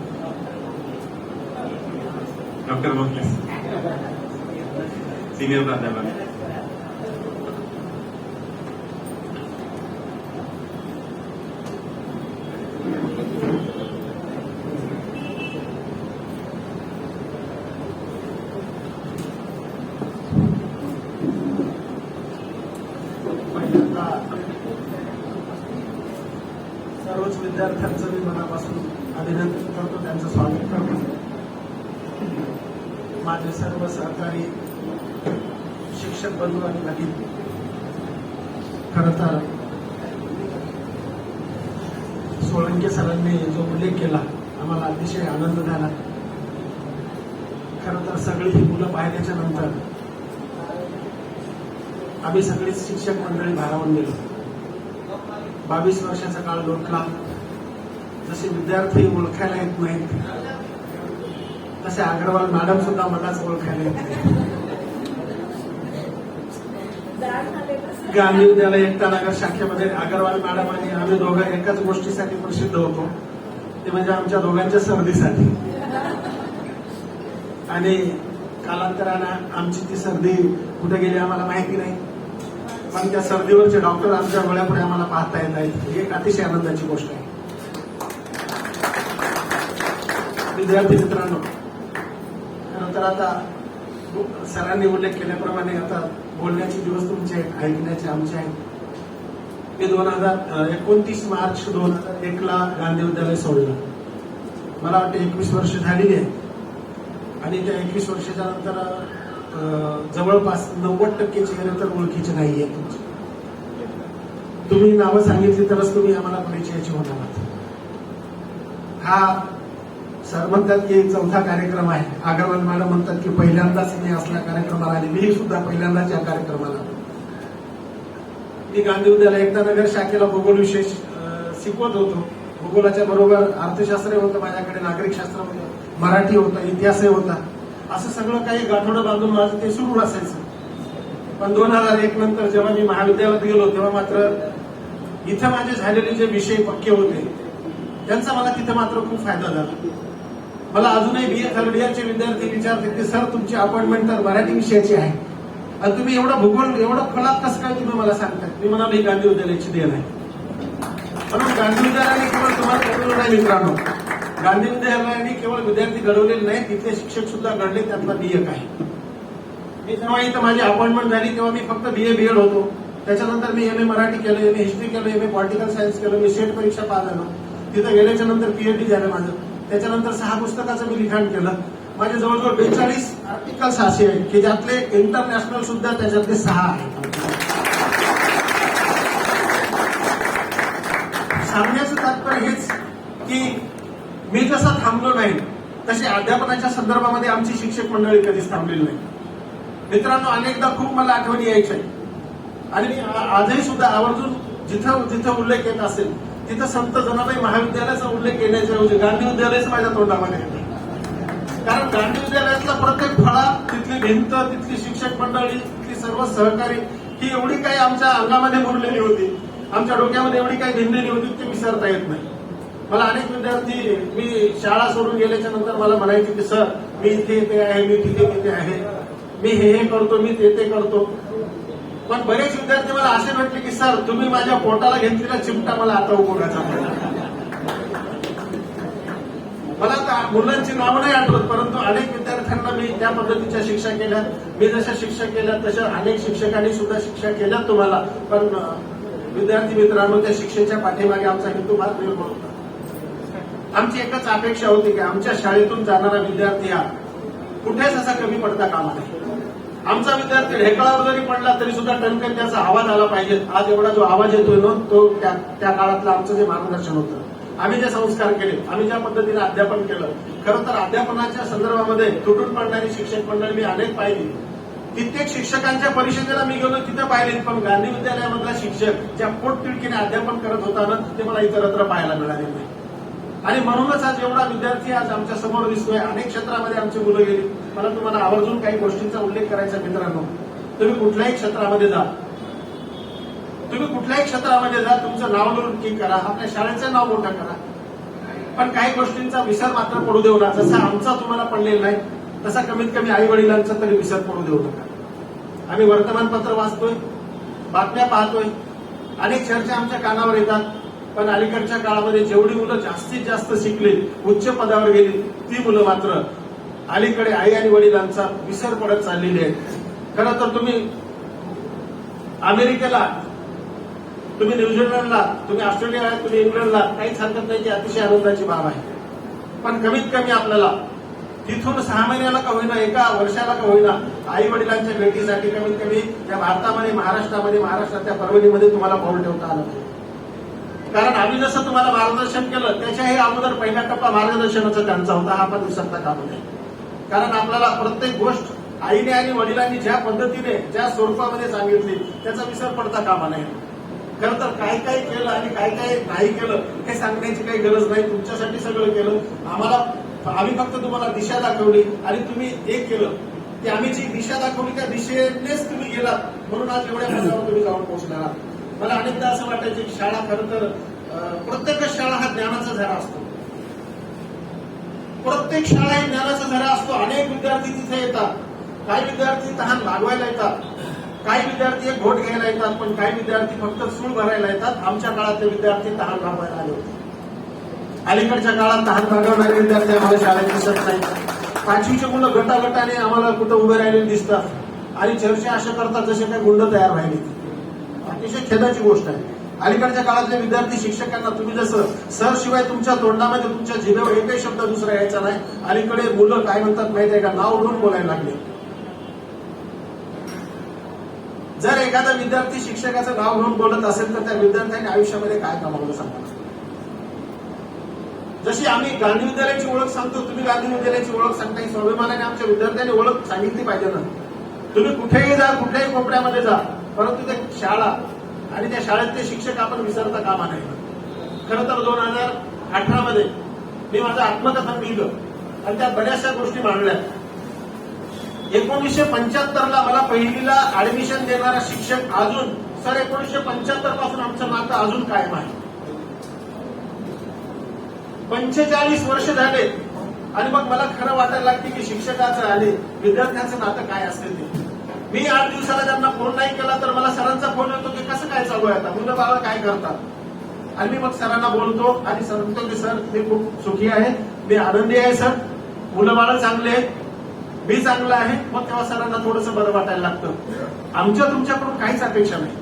डॉक्टर बोबले सिनियर प्राध्यापक. सर्वच विद्यार्थ्यांचं मी मनापासून अभिनंदन करतो, त्यांचं स्वागत करतो. माझे सर्व सहकारी शिक्षक बंधू आणि भगिनी, खरं तर सोळंके सरांनी जो उल्लेख केला आम्हाला अतिशय आनंद झाला. खरं तर सगळी ही मुलं पाहिल्याच्या नंतर आम्ही सगळीच शिक्षक मंडळी भारावून गेलो. 22 वर्षाचा काळ लोटला. जसे विद्यार्थी ओळखायला येत नाहीत, तसे अग्रवाल मॅडम सुद्धा मलाच ओळखायला येत नाही. गांधी विद्यालय एकता नगर शाखेमध्ये अगरवाल मॅडम आणि आम्ही दोघं एकाच गोष्टीसाठी प्रसिद्ध होतो, ते म्हणजे आमच्या दोघांच्या सर्दीसाठी. आणि कालांतरानं आमची ती सर्दी कुठे गेली आम्हाला माहिती नाही, पण त्या सर्दीवरचे डॉक्टर आमच्या डोळ्यापुढे आम्हाला पाहता येत आहेत. ही एक अतिशय आनंदाची गोष्ट आहे. विद्यार्थी मित्रांनो, खरं तर आता सरांनी उल्लेख केल्याप्रमाणे आता बोलण्याचे दिवस तुमचे आहेत, ऐकण्याचे आमचे आहेत. मी 29 मार्च 2001 गांधी विद्यालय सोडलं. मला वाटतं 21 वर्ष झालेली आहे आणि त्या 21 वर्षाच्या नंतर जवळपास 90% चेहरे तर ओळखीचे नाहीये तुमचे. तुम्ही नावं सांगितली तरच तुम्ही आम्हाला परिचयाची होणार आहात. हा सर म्हणतात की चौथा कार्यक्रम आहे. अगरवाल मॅडम म्हणतात की पहिल्यांदाच मी असल्या कार्यक्रमाला आले. मी सुद्धा पहिल्यांदाच या कार्यक्रमाला आलो. मी गांधी विद्यालय एकता नगर शाखेला भूगोल विषय शिकवत होतो. भूगोलाच्या बरोबर अर्थशास्त्र होतं माझ्याकडे, नागरिकशास्त्र होतं, मराठी होतं, इतिहासही होता. असं सगळं काही गाठोडं बांधून माझं ते सुरू असायचं. पण 2001 नंतर जेव्हा मी महाविद्यालयात गेलो तेव्हा मात्र इथं माझे झालेले जे विषय पक्के होते त्यांचा मला तिथे मात्र खूप फायदा झाला. मला अजूनही बीए थर्ड इयरचे विद्यार्थी विचारते की सर तुमची अपॉइंटमेंट तर मराठी विषयाची आहे आणि तुम्ही एवढं भूगोल एवढं फलात कसं काय तुम्ही मला सांगताय. मी म्हणालो ही गांधी विद्यालयाची देण आहे. म्हणून गांधी विद्यालयाने केवळ तुम्हाला घडवलं नाही मित्रांनो, गांधी विद्यालयाने केवळ विद्यार्थी घडवलेले नाही, तिथले शिक्षक सुद्धा घडले, त्यातला मी एक आहे. मी जेव्हा इथं माझी अपॉइंटमेंट झाली तेव्हा मी फक्त बीए बीएड होतो. त्याच्यानंतर मी एमए मराठी केलं, एमए हिस्ट्री केलं, एमए पॉलिटिकल सायन्स केलं, मी सेट परीक्षा पास झालो. तिथं गेल्याच्या नंतर पीएचडी झालं माझं. त्याच्यानंतर 6 पुस्तकाचं मी लिखाण केलं. माझे जवळजवळ 42 आर्टिकल्स असे आहेत की ज्यातले इंटरनॅशनल सुद्धा त्याच्यातले 6 आहेत. सांगण्याचं तात्पर्य हेच की मी जसं थांबलो नाही तसे अध्यापनाच्या संदर्भामध्ये आमची शिक्षक मंडळी कधीच थांबलेली नाही. मित्रांनो, अनेकदा खूप मला आठवणी यायच्या आणि मी आजही सुद्धा आवर्जून जिथं जिथं उल्लेख येत असेल तिथं संत जनाबाई महाविद्यालयाचा उल्लेख येण्याच्या ऐवजी गांधी विद्यालयच माझ्या तोंडामध्ये येते. कारण गांधी विद्यालयातला प्रत्येक फळा, तिथली भिंत, तिथली शिक्षक मंडळी, तिथली सर्व सहकारी ही एवढी काही आमच्या अंगामध्ये मुरलेली होती, आमच्या डोक्यामध्ये एवढी काही भिनलेली होती ते विसरता येत नाही. मला अनेक विद्यार्थी मी शाळा सोडून गेल्याच्या नंतर मला म्हणायचे की सर मी इथे इथे आहे, मी तिथे तिथे आहे, मी हे करतो, मी ते करतो. पण बरेच विद्यार्थी मला असे म्हटले की सर तुम्ही माझ्या पोटाला घेतलेला चिमटा मला आता उपयोगाचा पडला. मला आता मुलांची नावं नाही आठवत, परंतु अनेक विद्यार्थ्यांना मी त्या पद्धतीच्या शिक्षा केल्या. मी जशा शिक्षा केल्या तशा अनेक शिक्षकांनी सुद्धा शिक्षा केल्या तुम्हाला. पण विद्यार्थी मित्रांनो, त्या शिक्षेच्या पाठीमागे आमचा हेतू फार निर्मळ होता. आमची एकच अपेक्षा होती की आमच्या शाळेतून जाणारा विद्यार्थी हा कुठेच असा कमी पडता कामा नये. आमचा विद्यार्थी ढेकळावर जरी पडला तरी सुद्धा टणकन त्याचा आवाज आला पाहिजे. आज एवढा जो आवाज येतोय ना तो त्या काळातलं आमचं जे मार्गदर्शन होतं, आम्ही जे संस्कार केले, आम्ही ज्या पद्धतीने अध्यापन केलं, खरं तर अध्यापनाच्या संदर्भामध्ये तुटून पडणारी शिक्षक मंडळी मी अनेक पाहिली. कित्येक शिक्षकांच्या परिषदेला मी गेलो तिथे पाहिले, पण गांधी विद्यालयामधला शिक्षक ज्या पोटतिडकीने अध्यापन करत होता ना ते मला इतरत्र पाहायला मिळाले नाही. आणि म्हणूनच आज एवढा विद्यार्थी आज आमच्या समोर दिसतोय. अनेक क्षेत्रामध्ये आमची मुलं गेली. मला तुम्हाला आवर्जून काही गोष्टींचा उल्लेख करायचा मित्रांनो. तुम्ही कुठल्याही क्षेत्रामध्ये जा, तुमचं नाव नोंद करा, आपल्या शाळेचं नाव मोठं करा, पण काही गोष्टींचा विसर मात्र पडू देऊ नका. जसा आमचा तुम्हाला पडलेला नाही तसा कमीत कमी आई वडिलांचा तरी विसर पडू देऊ नका. आम्ही वर्तमानपत्र वाचतोय, बातम्या पाहतोय, अनेक चर्चा आमच्या कानावर येतात, पण अलीकडच्या काळामध्ये जेवढी मुलं जास्तीत जास्त शिकली, उच्च पदावर गेली, ती मुलं मात्र अलीकडे आई आणि वडिलांचा विसर पडत चाललेली आहेत. खरं तर तुम्ही अमेरिकेला, तुम्ही न्यूझीलंडला, तुम्ही ऑस्ट्रेलियाला, तुम्ही इंग्लंडला, काहीच हरकत नाही, ती अतिशय आनंदाची बाब आहे. पण कमीत कमी आपल्याला तिथून 6 महिन्याला का होईना, 1 वर्षाला का होईना, आई वडिलांच्या भेटीसाठी कमीत कमी या भारतामध्ये, महाराष्ट्रातल्या परभणीमध्ये तुम्हाला पाऊल ठेवता आलं पाहिजे. कारण आम्ही जसं तुम्हाला मार्गदर्शन केलं त्याच्याही अगोदर पहिला टप्पा मार्गदर्शनाचा त्यांचा होता, हा पण विसरता कामा नये. कारण आपल्याला प्रत्येक गोष्ट आईने आणि वडिलांनी ज्या पद्धतीने, ज्या स्वरूपामध्ये सांगितली त्याचा विसर पडता कामा नये. खरं तर काय काय केलं आणि काय काय नाही केलं हे सांगण्याची काही गरज नाही. तुमच्यासाठी सगळं केलं. आम्ही फक्त तुम्हाला दिशा दाखवली आणि तुम्ही एक केलं. की आम्ही जी दिशा दाखवली त्या दिशेनेच तुम्ही गेलात, म्हणून आज एवढ्या पदावर तुम्ही जाऊन पोहोचणार आहात. मला अनेकदा असं वाटायचं की शाळा खरं तर प्रत्येक शाळा हा ज्ञानाचा झरा असतो. प्रत्येक शाळा ही ज्ञानाचा झरा असतो. अनेक विद्यार्थी तिथे येतात. काही विद्यार्थी तहान लागवायला येतात, काही विद्यार्थी एक घोट घ्यायला येतात, पण काही विद्यार्थी फक्त सूळ भरायला येतात. आमच्या काळातले विद्यार्थी तहान भागवायला आले होते. अलीकडच्या काळात तहान भागवणारे विद्यार्थी आम्हाला शाळेत दिसत नाही. 5वीचे मुलं गटागटाने आम्हाला कुठं उभे राहिलेले दिसतात आणि चर्चा अशा करतात जसे काही गुंड तयार व्हायले. अतिशय खेदाची गोष्ट आहे. अलीकडच्या काळातले विद्यार्थी शिक्षकांना तुम्ही जसं सर शिवाय तुमच्या तोंडामध्ये तुमच्या जिभेवर एकही शब्द दुसरा यायचा नाही, अलीकडे मुलं काय म्हणतात माहिती आहे का, नाव उडून बोलायला लागले. जर एखादा विद्यार्थी शिक्षकाचं नाव घेऊन बोलत असेल तर त्या विद्यार्थ्यांनी आयुष्यामध्ये काय कमावलं सांगा. जशी आम्ही गांधी विद्यालयाची ओळख सांगतो, तुम्ही गांधी विद्यालयाची ओळख सांगता, स्वाभिमानाने आमच्या विद्यार्थ्यांनी ओळख सांगितली पाहिजे ना. तुम्ही कुठेही जा, कुठल्याही कोपऱ्यामध्ये जा, परंतु ते शाळा आणि त्या शाळेतले शिक्षक आपण विसरता कामा नाही. खरं तर 2018 मध्ये मी माझं आत्मकथन लिहिलं आणि त्यात बऱ्याचशा गोष्टी मांडल्या. 1975 ला मला पहिलीला ऍडमिशन देणारा शिक्षक अजून सर 1975 पासून आमचं नातं अजून कायम आहे. 45 वर्ष झाले आणि मग मला खरं वाटायला लागते की शिक्षकाचं आणि विद्यार्थ्यांचं नातं काय असेल ते. मी 8 दिवसाला त्यांना फोन नाही केला तर मला सरांचा फोन येतो की कसं काय चालू आहे, आता मुलं बाळा काय करतात. आणि मी मग सरांना बोलतो आणि सर म्हणतो की सर मी खूप सुखी आहे, मी आनंदी आहे सर, मुलं बाळं चांगले आहेत, मी चांगला आहे. मग तेव्हा सरांना थोडंसं बरं वाटायला लागतं. आमच्या तुमच्याकडून काहीच अपेक्षा नाही.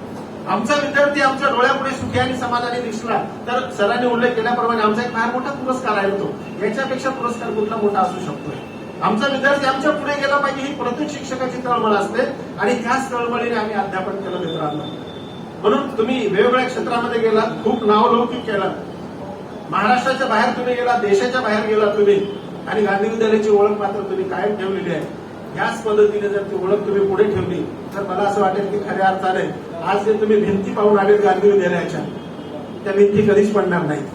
आमचा विद्यार्थी आमच्या डोळ्यापुढे सुखी आणि समाधानी दिसला तर सरांनी उल्लेख केल्याप्रमाणे आमचा एक फार मोठा पुरस्कार आहे तो. याच्यापेक्षा पुरस्कार कुठला मोठा असू शकतोय. आमचा विद्यार्थी आमच्या पुढे गेला पाहिजे ही प्रत्येक शिक्षकाची तळमळ असते आणि त्याच तळमळीने आम्ही अध्यापन केलं मित्रांनो. म्हणून तुम्ही वेगवेगळ्या क्षेत्रामध्ये गेला, खूप नावलौकिक केलं. महाराष्ट्राच्या बाहेर तुम्ही गेला, देशाच्या बाहेर गेला तुम्ही, आणि गांधी विद्यालयाची ओळख मात्र तुम्ही कायम ठेवलेली आहे. याच पद्धतीने जर ती ओळख तुम्ही पुढे ठेवली तर मला असं वाटेल की खऱ्या अर्थाने आज जे तुम्ही भिंती पाहून आलेत गांधी विद्यालयाच्या, त्या भिंती कधीच पडणार नाहीत.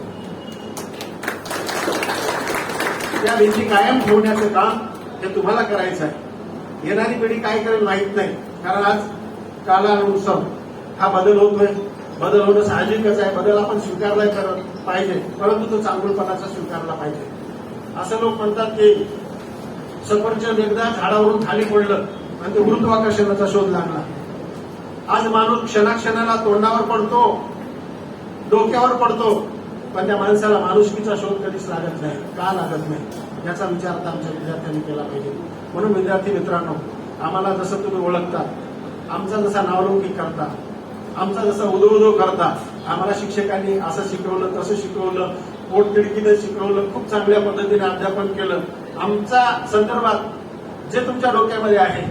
त्या भिंती कायम ठेवण्याचं काम हे तुम्हाला करायचं आहे. येणारी पिढी काय करेल माहीत नाही, कारण आज कालानुसार हा बदल होतोय. बदल होणं साहजिकच आहे. बदल आपण स्वीकारलाय पाहिजे, परंतु तो चांगुलपणाचा स्वीकारला पाहिजे. असं लोक म्हणतात की सफरचंद एकदा झाडावरून खाली पडलं आणि ते गुरुत्वाकर्षणाचा शोध लागला. आज माणूस क्षणाक्षणाला तोंडावर पडतो, डोक्यावर पडतो, पण त्या माणसाला माणुसकीचा शोध कधीच लागत नाही. का लागत नाही याचा विचार आता आमच्या विद्यार्थ्यांनी केला पाहिजे. म्हणून विद्यार्थी मित्रांनो, आम्हाला जसं तुम्ही ओळखता, आमचा जसा नावलौकिक करता, आमचा जसा उदो करता, आम्हाला शिक्षकांनी असं शिकवलं, तसं शिकवलं, पोटतिडकीनं शिकवलं, खूप चांगल्या पद्धतीने अध्यापन केलं. आमच्या संदर्भात जे तुमच्या डोक्यामध्ये आहे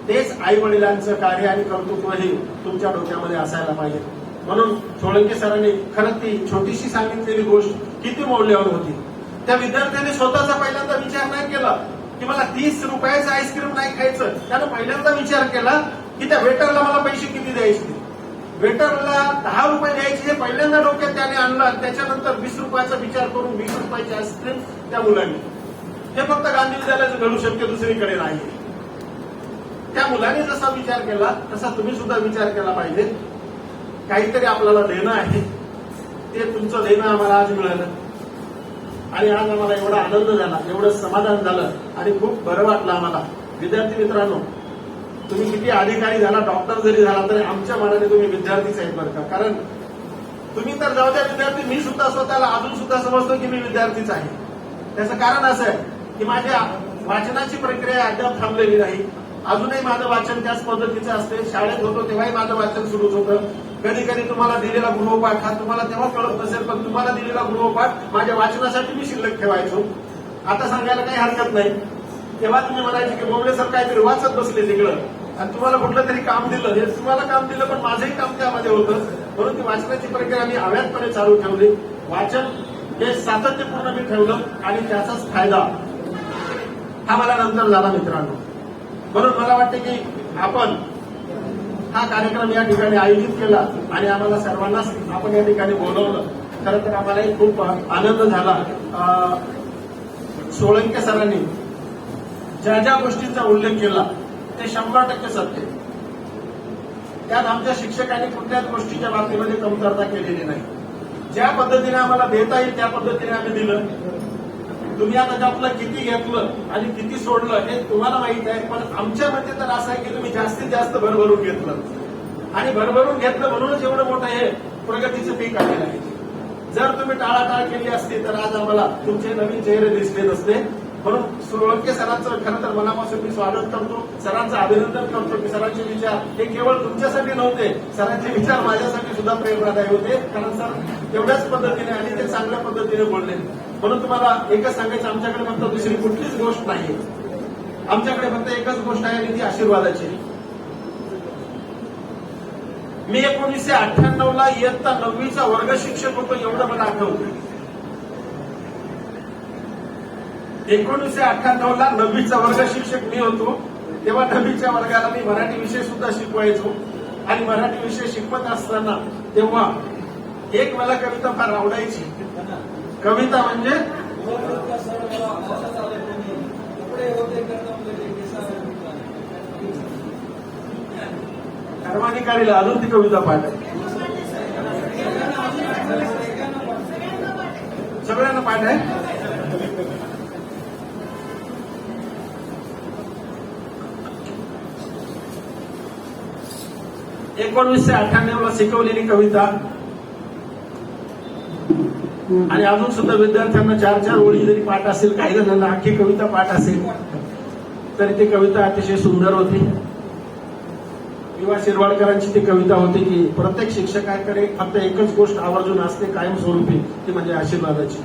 तेच आई वडिलांचं कार्य आणि कर्तृत्वही तुमच्या डोक्यामध्ये असायला पाहिजे. म्हणून सोळंके सरांनी खरं ती छोटीशी सांगितलेली गोष्ट किती मौल्यवान होती. त्या विद्यार्थ्यांनी स्वतःचा पहिल्यांदा विचार नाही केला की मला 30 रुपयाचं आईस्क्रीम नाही खायचं. त्यानं पहिल्यांदा विचार केला की त्या वेटरला मला पैसे किती द्यायचे, वेटरला 10 रुपये द्यायचे हे पहिल्यांदा डोक्यात त्याने आणलं. त्याच्यानंतर 20 रुपयाचा विचार करून 20 रुपयाची आईस्क्रीम त्या मुलांनी. हे फक्त गांधी विद्यालयाचं घडू शकते, दुसरीकडे नाही. त्या मुलाने जसा विचार केला तसा तुम्ही सुद्धा विचार केला पाहिजे. काहीतरी आपल्याला देणं आहे, ते तुमचं देणं आम्हाला आज मिळालं आणि आज आम्हाला एवढा आनंद झाला, एवढं समाधान झालं आणि खूप बरं वाटलं आम्हाला. विद्यार्थी मित्रांनो, तुम्ही किती अधिकारी झाला, डॉक्टर जरी झाला तरी आमच्या मनाने तुम्ही विद्यार्थीच आहेत बरं का. कारण तुम्ही तर जाऊ द्या विद्यार्थी, मी सुद्धा स्वतःला अजून सुद्धा समजतो की मी विद्यार्थीच आहे. त्याचं कारण असं आहे की माझ्या वाचनाची प्रक्रिया अद्याप थांबलेली नाही. अजूनही माझं वाचन त्याच पद्धतीचं असते. शाळेत होतो तेव्हाही माझं वाचन सुरूच होतं. कधी कधी तुम्हाला दिलेला गृहपाठ हा तुम्हाला तेव्हा कळत नसेल, पण तुम्हाला दिलेला गृहपाठ माझ्या वाचनासाठी मी शिल्लक ठेवायचो. आता सांगायला काही हरकत नाही. तेव्हा तुम्ही म्हणायचे की बोबडे सर काहीतरी वाचत बसले तिकडं आणि तुम्हाला कुठलं तरी काम दिलं. हे तुम्हाला काम दिलं पण माझंही काम त्यामध्ये होतं. म्हणून ती वाचनाची प्रक्रिया मी अव्याहतपणे चालू ठेवली. वाचन हे सातत्यपूर्ण मी ठेवलं आणि त्याचाच फायदा हा मला नंतर झाला मित्रांनो. म्हणून मला वाटतं की आपण हा कार्यक्रम या ठिकाणी आयोजित केला आणि आम्हाला सर्वांनाच आपण या ठिकाणी बोलवलं. खरं तर आम्हालाही खूप आनंद झाला. सोळंके सरांनी ज्या ज्या गोष्टींचा उल्लेख केला ते 100% सत्य आहे. त्यात आमच्या शिक्षकांनी कुठल्याच गोष्टीच्या बाबतीमध्ये कमतरता केलेली नाही. ज्या पद्धतीने आम्हाला देता येईल त्या पद्धतीने आम्ही दिलं. तुम्ही आता त्यातलं किती घेतलं आणि किती सोडलं हे तुम्हाला माहित आहे, पण आमच्या मध्ये तर असं आहे की तुम्ही जास्तीत जास्त भरभरून घेतलं आणि भरभरून घेतलं म्हणूनच एवढं मोठं हे प्रगतीचं पीक आलेलं आहे. जर तुम्ही टाळाटाळ केली असती तर आज आम्हाला तुमचे नवीन चेहरे दिसले नसते. म्हणून सोळंके सरांचं खरं तर मनापासून मी स्वागत करतो, सरांचं अभिनंदन करतो की सरांचे विचार हे केवळ तुमच्यासाठी नव्हते, सरांचे विचार माझ्यासाठी सुद्धा प्रेरणादायी होते. कारण सर एवढ्याच पद्धतीने आणि ते चांगल्या पद्धतीने बोलले. म्हणून तुम्हाला एकच सांगायचं, आमच्याकडे फक्त दुसरी कुठलीच गोष्ट नाही. आमच्याकडे फक्त एकच गोष्ट आहे आणि ती आशीर्वादाची. मी 1998 ला इयत्ता 9वीचा वर्ग शिक्षक होतो एवढं मला आठवतं. 1998 ला 9वीचा वर्ग शिक्षक मी होतो. तेव्हा 9वीच्या वर्गाला मी मराठी विषय सुद्धा शिकवायचो आणि मराठी विषय शिकवत असताना तेव्हा एक मला कविता फार आवडायची. कविता म्हणजे कर्माधिकारीला अजून ती कविता पाठ आहे, सगळ्यांना पाठ आहे. 1998 ला शिकवलेली कविता आणि अजून सुद्धा विद्यार्थ्यांना 4-4 ओळी जरी पाठ असेल, काही जणांना अख्खी कविता पाठ असेल तरी ती कविता अतिशय सुंदर होती. विवा शिरवाडकरांची ती कविता होती की प्रत्येक शिक्षकाकडे फक्त एकच गोष्ट आवर्जून असते कायमस्वरूपी, ती म्हणजे आशीर्वादाची.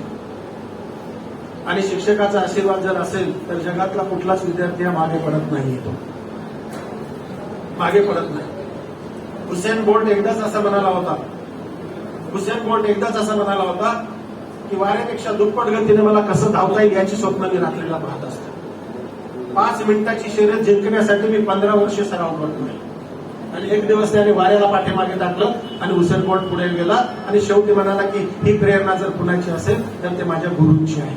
आणि शिक्षकाचा आशीर्वाद जर असेल तर जगातला कुठलाच विद्यार्थी हा मागे पडत नाही, मागे पडत नाही. हुसेन बोल्ट एकदाच असा म्हणाला होता की वाऱ्यापेक्षा दुप्पट गतीने मला कसं धावता येईल याची स्वप्न मी रात्रीला पाहत असतो. 5 मिनिटाची शर्यत जिंकण्यासाठी मी 15 वर्ष सराव करतोय. आणि एक दिवस त्याने वाऱ्याला पाठीमागे टाकलं आणि हुसेन बोल्ट पुढे गेला आणि शेवटी म्हणाला की ही प्रेरणा जर कुणाची असेल तर ते माझ्या गुरूंची आहे.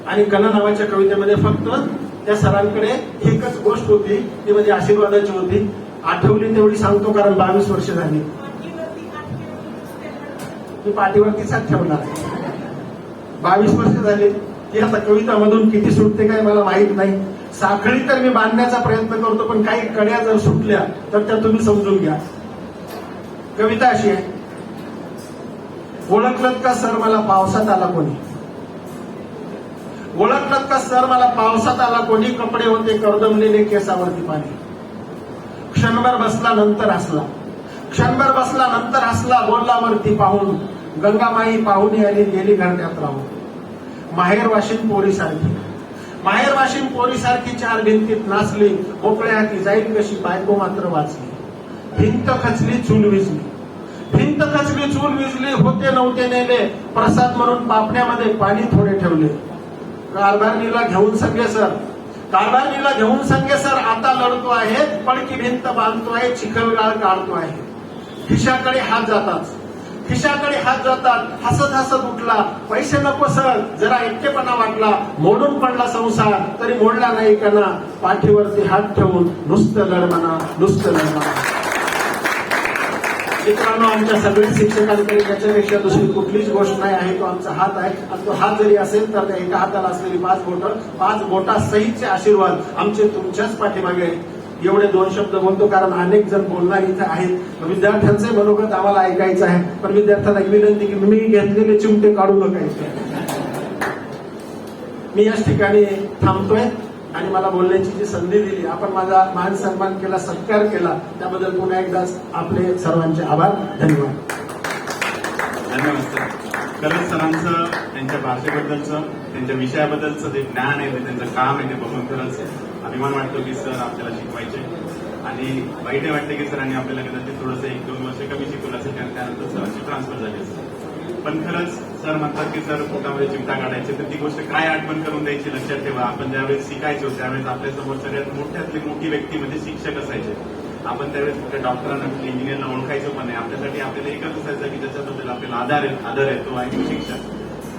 आणि कला नावाच्या कवितेमध्ये फक्त त्या सरांकडे एकच गोष्ट होती, ती म्हणजे आशीर्वादाची होती. आठवली तेवढी सांगतो कारण 22 वर्ष झाली. मी पाठीवरतीच ठेवणार. 22 वर्ष झाली. ती आता कवितामधून किती सुटते काय मला माहित नाही. साखळी तर मी बांधण्याचा प्रयत्न करतो, पण काही कड्या जर सुटल्या तर त्या तुम्ही समजून घ्या. कविता अशी आहे. ओळखलत का सर मला पावसात आला कोणी, ओळखलत का सर मला पावसात आला कोणी, कपडे होते करदमलेले केसावरती पाणी. क्षणभर बसला नंतर हसला, बोलला वरती पाहून, गंगामाई पाहुणी आली गेली घरट्यात राहून. माहेर वाशिन पोरी सारखी 4 भिंतीत नाचली, मोकळ्या हाती जाईल कशी बायको मात्र वाचली. भिंत खचली चूल विजली, होते नव्हते नेले, प्रसाद म्हणून पापण्यामध्ये पाणी थोडे ठेवले. कारभारणीला घेऊन संगे सर आता लढतो आहे, पडकी भिंत बांधतोय, चिखलगाळ काढतो आहे. खिशाकडे हात जातात, हसत उठला, पैसे नको सर, जरा एकटेपणा वाटला, मोडून पडला संसार तरी मोडला नाही कणा, पाठीवरती हात ठेवून नुसतं लढमना. मित्रांनो, आमच्या सगळ्या शिक्षकांकडे त्याच्यापेक्षा दुसरी कुठलीच गोष्ट नाही आहे, तो आमचा हात आहे. आणि तो हात जरी असेल तर त्या एका हाताला असलेली 5 बोटासहितचे आशीर्वाद आमचे तुमच्याच पाठीमागे आहेत. एवढे 2 शब्द बोलतो कारण अनेक जण बोलणार इथे आहेत. विद्यार्थ्यांचे मनोगत आम्हाला ऐकायचं आहे, पण विद्यार्थ्यांना विनंती की मी घेतलेले चिमटे काढू नका. मी याच ठिकाणी थांबतोय आणि मला बोलण्याची जी संधी दिली, आपण माझा मान सन्मान केला, सत्कार केला, त्याबद्दल पुन्हा एकदाच आपले सर्वांचे आभार. धन्यवाद. खरंच सरांचं त्यांच्या भाषेबद्दलचं, त्यांच्या विषयाबद्दलचं जे ज्ञान आहे, त्यांचं काम आहे, ते बघून खरंच अभिमान वाटतो की सर आपल्याला शिकवायचे. आणि वाईटही वाटते की सरांनी आपल्याला कदाचित थोडंसं 1-2 वर्ष कमी शिकवलं असेल, कारण त्यानंतर सरांची ट्रान्सफर झाली असेल. पण खरंच सर म्हणतात की सर पोटामध्ये चिमटा काढायचे, तर ती गोष्ट काय आठवण करून द्यायची लक्षात ठेवा. आपण ज्यावेळेस शिकायचो त्यावेळेस आपल्यासमोर सगळ्यात मोठ्यातली मोठी व्यक्ती म्हणजे शिक्षक असायचे. आपण त्यावेळेस कुठल्या डॉक्टरांना कुठल्या इंजिनियरला ओळखायचो पण नाही. आपल्यासाठी आपल्याला एकच असायचं की ज्याच्याबद्दल आपल्याला आदर आहे, तो आहे शिक्षक.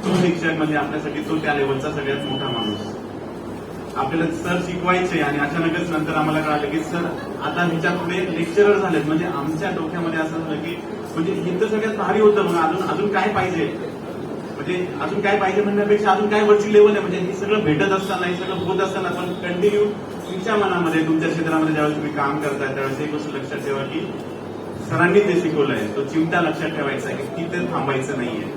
तो शिक्षक म्हणजे आपल्यासाठी तो त्या लेवलचा सगळ्यात मोठा माणूस. आपल्याला सर शिकवायचे आणि अचानकच नंतर आम्हाला कळालं की सर आता ह्याच्या पुढे लेक्चरर झालेत. म्हणजे आमच्या डोक्यामध्ये असं झालं की म्हणजे हे तर सगळ्यात भारी होतं, मग अजून काय पाहिजे, म्हणजे अजून काय पाहिजे म्हणण्यापेक्षा अजून काय वरची लेवल आहे. म्हणजे हे सगळं भेटत असताना, हे सगळं होत असताना पण कंटिन्यू तुमच्या मनामध्ये, तुमच्या क्षेत्रामध्ये ज्यावेळेस तुम्ही काम करताय त्यावेळेस एक गोष्ट लक्षात ठेवा की सरांनी जे शिकवलंय तो चिमटा लक्षात ठेवायचा आहे की तिथे थांबायचं नाहीये,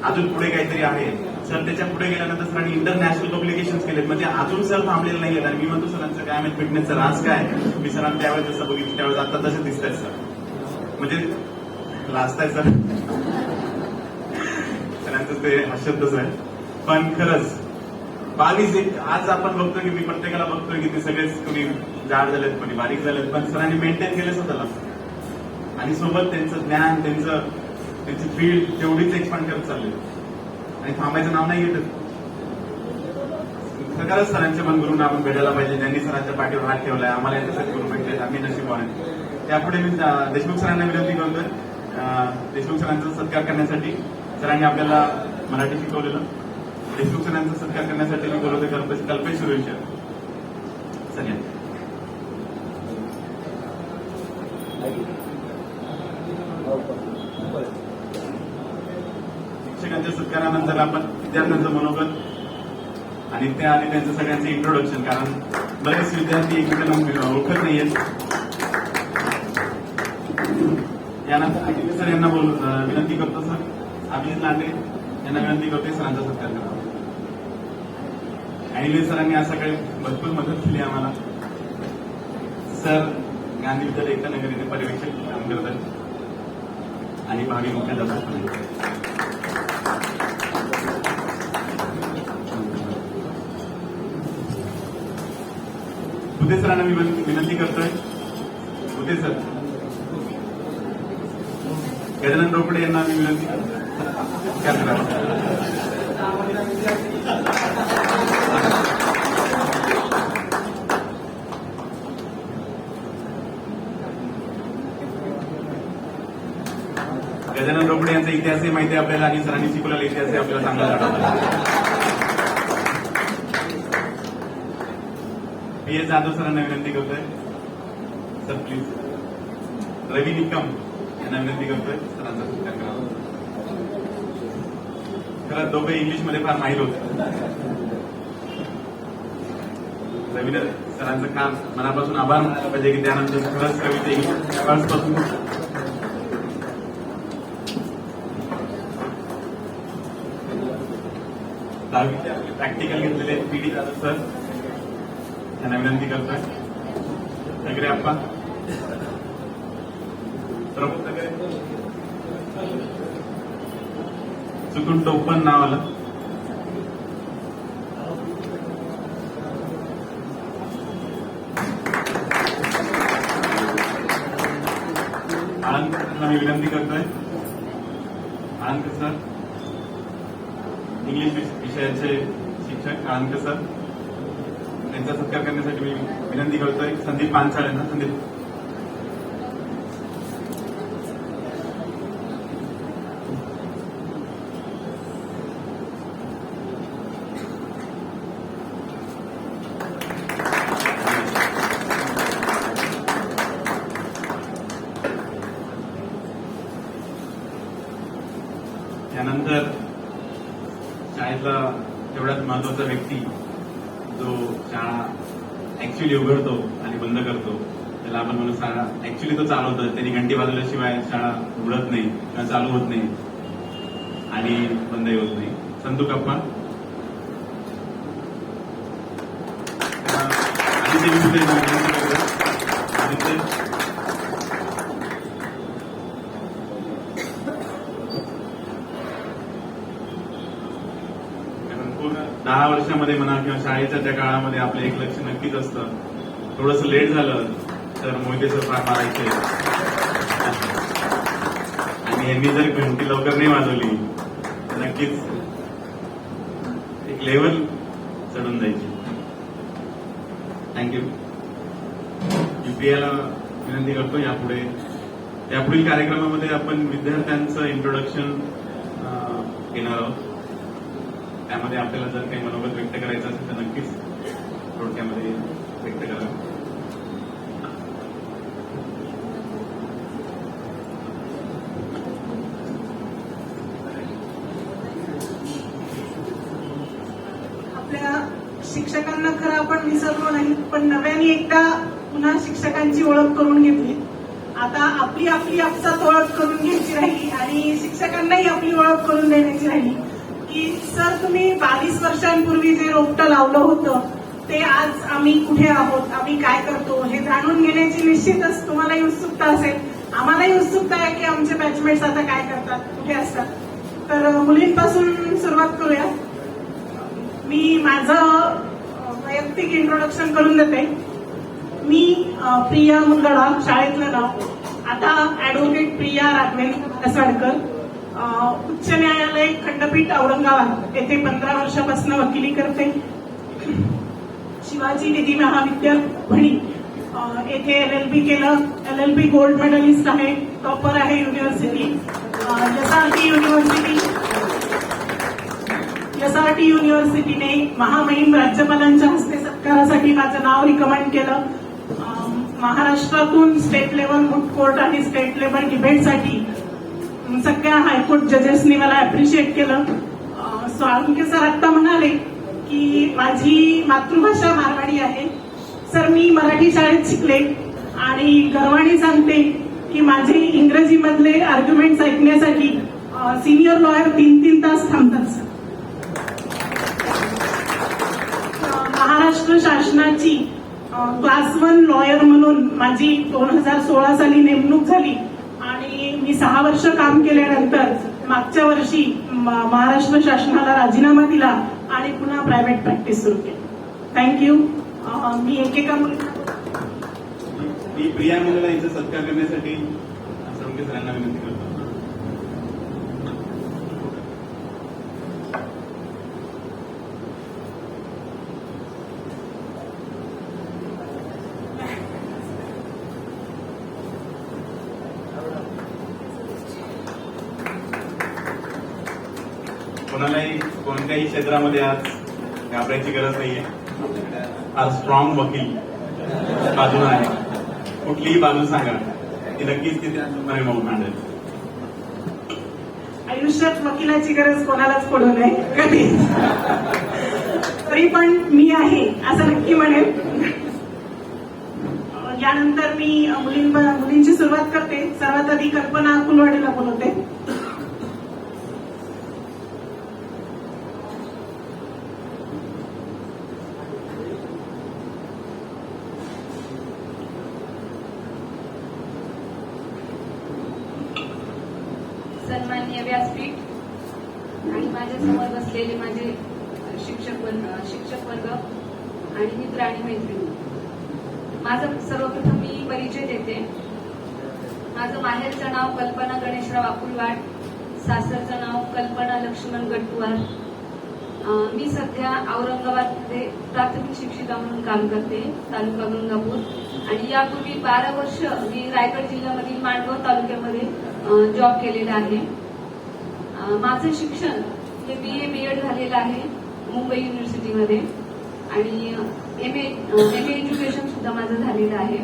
अजून पुढे काहीतरी आहे. सर त्याच्या पुढे गेल्यानंतर सरांनी इंटरनॅशनल पब्लिकेशन केलेत, म्हणजे अजून सर थांबलेले नाहीयेत. आणि मी म्हणतो सरांचं काय माहिती फिटनेसचं राज काय, मी सरांना त्यावेळेस जसं बघितलं त्यावेळेस आता तसे दिसत आहेत सर, म्हणजे लाजताय सर, सरांचं ते हसतच आहे. पण खरंच 22 आज आपण बघतोय की मी प्रत्येकाला बघतोय की ते सगळेच कोणी जाड झालेत, कोणी बारीक झालेत, पण सरांनी मेंटेन केलं स्वतःला आणि सोबत त्यांचं ज्ञान, त्यांची फील्ड तेवढीच एक्सपांड करत चालली आणि थांबायचं नाव नाही घेतच. खरंच सरांच्या मनगुरून आपण भेटायला पाहिजे, ज्यांनी सरांच्या पाठीवर हात ठेवलाय, आम्हाला यांचे सद्गुरू भेटले, आम्ही नशीबवान आहे. त्यापुढे मी देशमुख सरांना विनंती करतोय, देशमुख सरांचा सत्कार करण्यासाठी. सरांनी आपल्याला मराठी शिकवलेलं, देशमुख सरांचा सत्कार करण्यासाठी मी बोलवतोय कल्पेश सुरेश सर. शिक्षकांच्या सत्कारानंतर आपण विद्यार्थ्यांचं मनोगत आणि त्याआधी त्यांचं सगळ्यांचं इंट्रोडक्शन, कारण बरेच विद्यार्थी एकमेकांना ओळखत नाहीयेत. यानंतर अखिल सर यांना विनंती करतो, सर अभिजित लांडे यांना विनंती करतोय सरांचा सत्कार करा. अनिल सरांनी आज सकाळी भरपूर मदत केली आम्हाला. सर गांधी विद्यालय एकता नगर येथे पर्यवेक्षक काम करतात आणि भावी मुख्याध्यापक. उदय सरांना मी विनंती करतोय, उदय सर. गजानन रोकडे यांना मी विनंती गजानन रोकडे यांचा इतिहासही माहिती आहे आपल्याला आणि सरांनी शिकवलेला इतिहासही आपल्याला चांगला आठवतो. पी एस जाधव सरांना विनंती करतोय, सर प्लीज. रवी निकम यांना विनंती करतोय सरांचा सत्कार करावा. खरं दोघे इंग्लिशमध्ये फार माहीर होते. रवींद्र सरांचं काम मनापासून आभार मानलं पाहिजे की त्यानंतर खरंच कविते प्रॅक्टिकल घेतलेले पीडी जाधव सर यांना विनंती करतोय. सगळे आप्पा, प्रभू सगळे चुकून टोपण नाव आलं. आळंदकरांना मी विनंती करतोय, आळंदकर सर इंग्लिश विषयाचे शिक्षक आळंदकर सर, त्यांचा सत्कार करण्यासाठी मी विनंती करतोय संदीप पानसाळ यांना. संदीप. त्यानंतर शाळेतला तेवढ्याच महत्वाचा व्यक्ती जो शाळा ऍक्च्युली उघडतो आणि बंद करतो, त्याला आपण म्हणून शाळा ऍक्च्युली तो चालवतो. त्यांनी घंटी वाजवल्याशिवाय शाळा उघडत नाही किंवा चालू होत नाही आणि बंदही होत नाही. संतू कप्पा. पूर्ण 10 वर्षामध्ये म्हणा किंवा शाळेच्या त्या काळामध्ये आपलं एक लक्ष नक्कीच असतं. थोडस लेट झालं तर मोहिते सर फार मारायचे आणि यांनी जर घंटी लवकर नाही वाजवली तर नक्कीच एक लेवल चढून जायची. थँक्यू. युपीआयला विनंती करतो यापुढील कार्यक्रमामध्ये आपण विद्यार्थ्यांचं इंट्रोडक्शन घेणार आहोत. त्यामध्ये आपल्याला जर काही मनोगत व्यक्त करायचं असेल तर नक्कीच आपल्या शिक्षकांना खरं आपण विसरलो नाही, पण नव्याने एकदा पुन्हा शिक्षकांची ओळख करून घेतली. आता आपली आपसात ओळख करून घ्यायची राहिली आणि शिक्षकांनाही आपली ओळख करून देण्याची राहिली की सर तुम्ही 22 वर्षांपूर्वी जे रोपटं लावलं होतं ते आज आम्ही कुठे आहोत, आम्ही काय करतो हे जाणून घेण्याची निश्चितच तुम्हालाही उत्सुकता असेल. आम्हालाही उत्सुकता आहे की आमचे बॅचमेट्स आता काय करतात, कुठे असतात. तर मुलींपासून सुरुवात करूया. मी माझं वैयक्तिक इंट्रोडक्शन करून देते. मी प्रिया मुंदडा, शाळेतलं नाव. आता ऍडव्होकेट प्रिया राघवेंद्र असवाडकर, उच्च न्यायालय खंडपीठ औरंगाबाद येथे 15 वर्षापासून वकिली करते. शिवाजी निधी महाविद्यालय वणी येथे LLB केलं. LLB गोल्ड मेडलिस्ट आहे, टॉपर आहे युनिव्हर्सिटी. SRT युनिव्हर्सिटीने महामहिम राज्यपालांच्या हस्ते सत्कारासाठी माझं नाव रिकमेंड केलं. महाराष्ट्रातून स्टेट लेवल मूट कोर्ट आणि स्टेट लेवल डिबेटसाठी सगळ्या हायकोर्ट जजेसनी मला अप्रिशिएट केलं. स्वाळुंके सर आता म्हणाले की माझी मातृभाषा मारवाडी आहे. सर मी मराठी शाळेत शिकले आणि गर्वाने सांगते की माझे इंग्रजीमधले आर्ग्युमेंट्स ऐकण्यासाठी सिनियर लॉयर 3-3 तास थांबतात. महाराष्ट्र शासनाची क्लास 1 लॉयर म्हणून माझी 2016 साली नेमणूक झाली आणि मी 6 वर्ष काम केल्यानंतर मागच्या वर्षी महाराष्ट्र शासनाला राजीनामा दिला आणि पुन्हा प्रायव्हेट प्रॅक्टिस सुरू केली. थँक्यू. मी एकेका मी प्रिया मुलाला यांचा सत्कार करण्यासाठी सोळंके सरांना विनंती करतो. कोणालाही कोणत्याही क्षेत्रामध्ये आज घाबरायची गरज नाहीये. आज स्ट्रॉंग वकील बाजूला आहे. कुठलीही बाजू सांगा ती नक्कीच तिथे मौत मांडेल. आयुष्यात वकिलाची गरज कोणालाच पडू नये कधी, तरी पण मी आहे असं नक्की म्हणेल. यानंतर मी मुलींची सुरुवात करते. सर्वात आधी कल्पना कुलवाडेला बोलवते. सन्माननीय व्यासपीठ आणि माझ्यासमोर बसलेले माझे शिक्षक वर्ग आणि मित्र आणि मैत्रिणी, माझं सर्वप्रथम मी परिचय देते. माझं माहेरचं नाव कल्पना गणेशराव अकुलवाड, सासरचं नाव कल्पना लक्ष्मण गट्टुवार. मी सध्या औरंगाबादमध्ये प्राथमिक शिक्षिका म्हणून काम करते, तालुका गंगापूर. आणि यापूर्वी 12 वर्ष मी रायगड जिल्ह्यामधील मांडव तालुक्यामध्ये जॉब केलेला आहे. माझं शिक्षण हे BA BEd झालेलं आहे मुंबई युनिव्हर्सिटीमध्ये आणि MA एज्युकेशन सुद्धा माझं झालेलं आहे.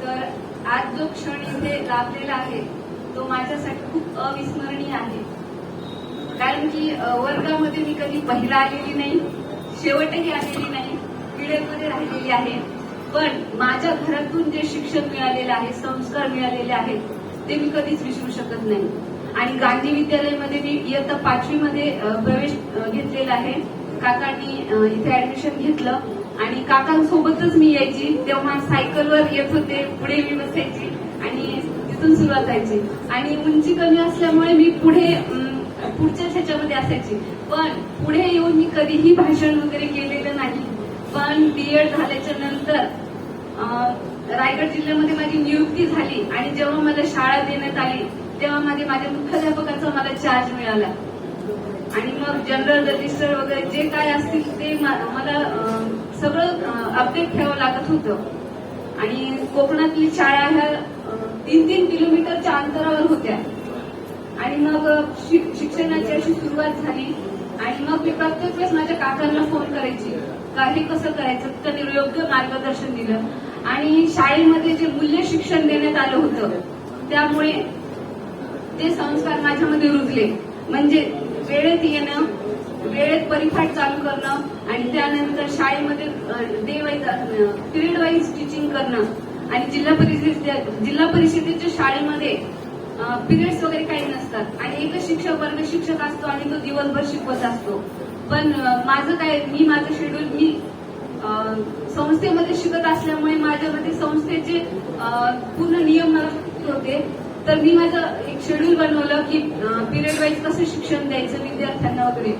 तर आज जो क्षण इथे लाभलेला आहे तो माझ्यासाठी खूप अविस्मरणीय आहे. कारण की वर्गामध्ये मी कधी पहिला आलेली नाही, शेवटही आलेली नाही, मिडलमध्ये राहिलेली आहे. पण माझ्या घरातून जे शिक्षण मिळालेलं आहे, संस्कार मिळालेले आहेत ते मी कधीच विसरू शकत नाही. आणि गांधी विद्यालयामध्ये मी इयत्ता 5वी मध्ये प्रवेश घेतलेला आहे. काकांनी इथे ऍडमिशन घेतलं आणि काकांसोबतच मी यायची. तेव्हा सायकलवर येत होते, पुढे मी बसायची आणि तिथून सुरुवात व्हायची. आणि उंची कमी असल्यामुळे मी पुढच्या ह्याच्यामध्ये असायची. पण पुढे येऊन मी कधीही भाषण वगैरे केलेलं नाही. पण BEd झाल्याच्या नंतर रायगड जिल्ह्यामध्ये माझी नियुक्ती झाली आणि जेव्हा मला शाळा देण्यात आली तेव्हा माझ्या मुख्याध्यापकाचा मला चार्ज मिळाला. आणि मग जनरल रजिस्टर वगैरे जे काय असतील ते मला सगळं अपडेट ठेवावं लागत होतं. आणि कोकणातली शाळा ह्या 3-3 किलोमीटरच्या अंतरावर होत्या. आणि मग शिक्षणाची अशी सुरुवात झाली. आणि मग मी प्रत्येक वेळेस माझ्या काकांना फोन करायची का हे कसं करायचं, त्यांनी योग्य मार्गदर्शन दिलं. आणि शाळेमध्ये जे मूल्य शिक्षण देण्यात आलं होतं त्यामुळे ते संस्कार माझ्यामध्ये रुजले म्हणजे वेळेत येणं, वेळेत परिपाठ चालू करणं आणि त्यानंतर शाळेमध्ये day wise period wise teaching करणं आणि जिल्हा परिषदेच्या शाळेमध्ये पिरियड्स वगैरे काही नसतात आणि एकच वर्ग शिक्षक असतो आणि तो दिवसभर शिकवत असतो. पण माझं काय, मी माझं शेड्यूल मी संस्थेमध्ये शिकत असल्यामुळे माझ्यामध्ये संस्थेचे पूर्ण नियम मला माहिती होते. तर मी माझं एक शेड्यूल बनवलं की पिरियड वाईज कसं शिक्षण द्यायचं विद्यार्थ्यांना वगैरे.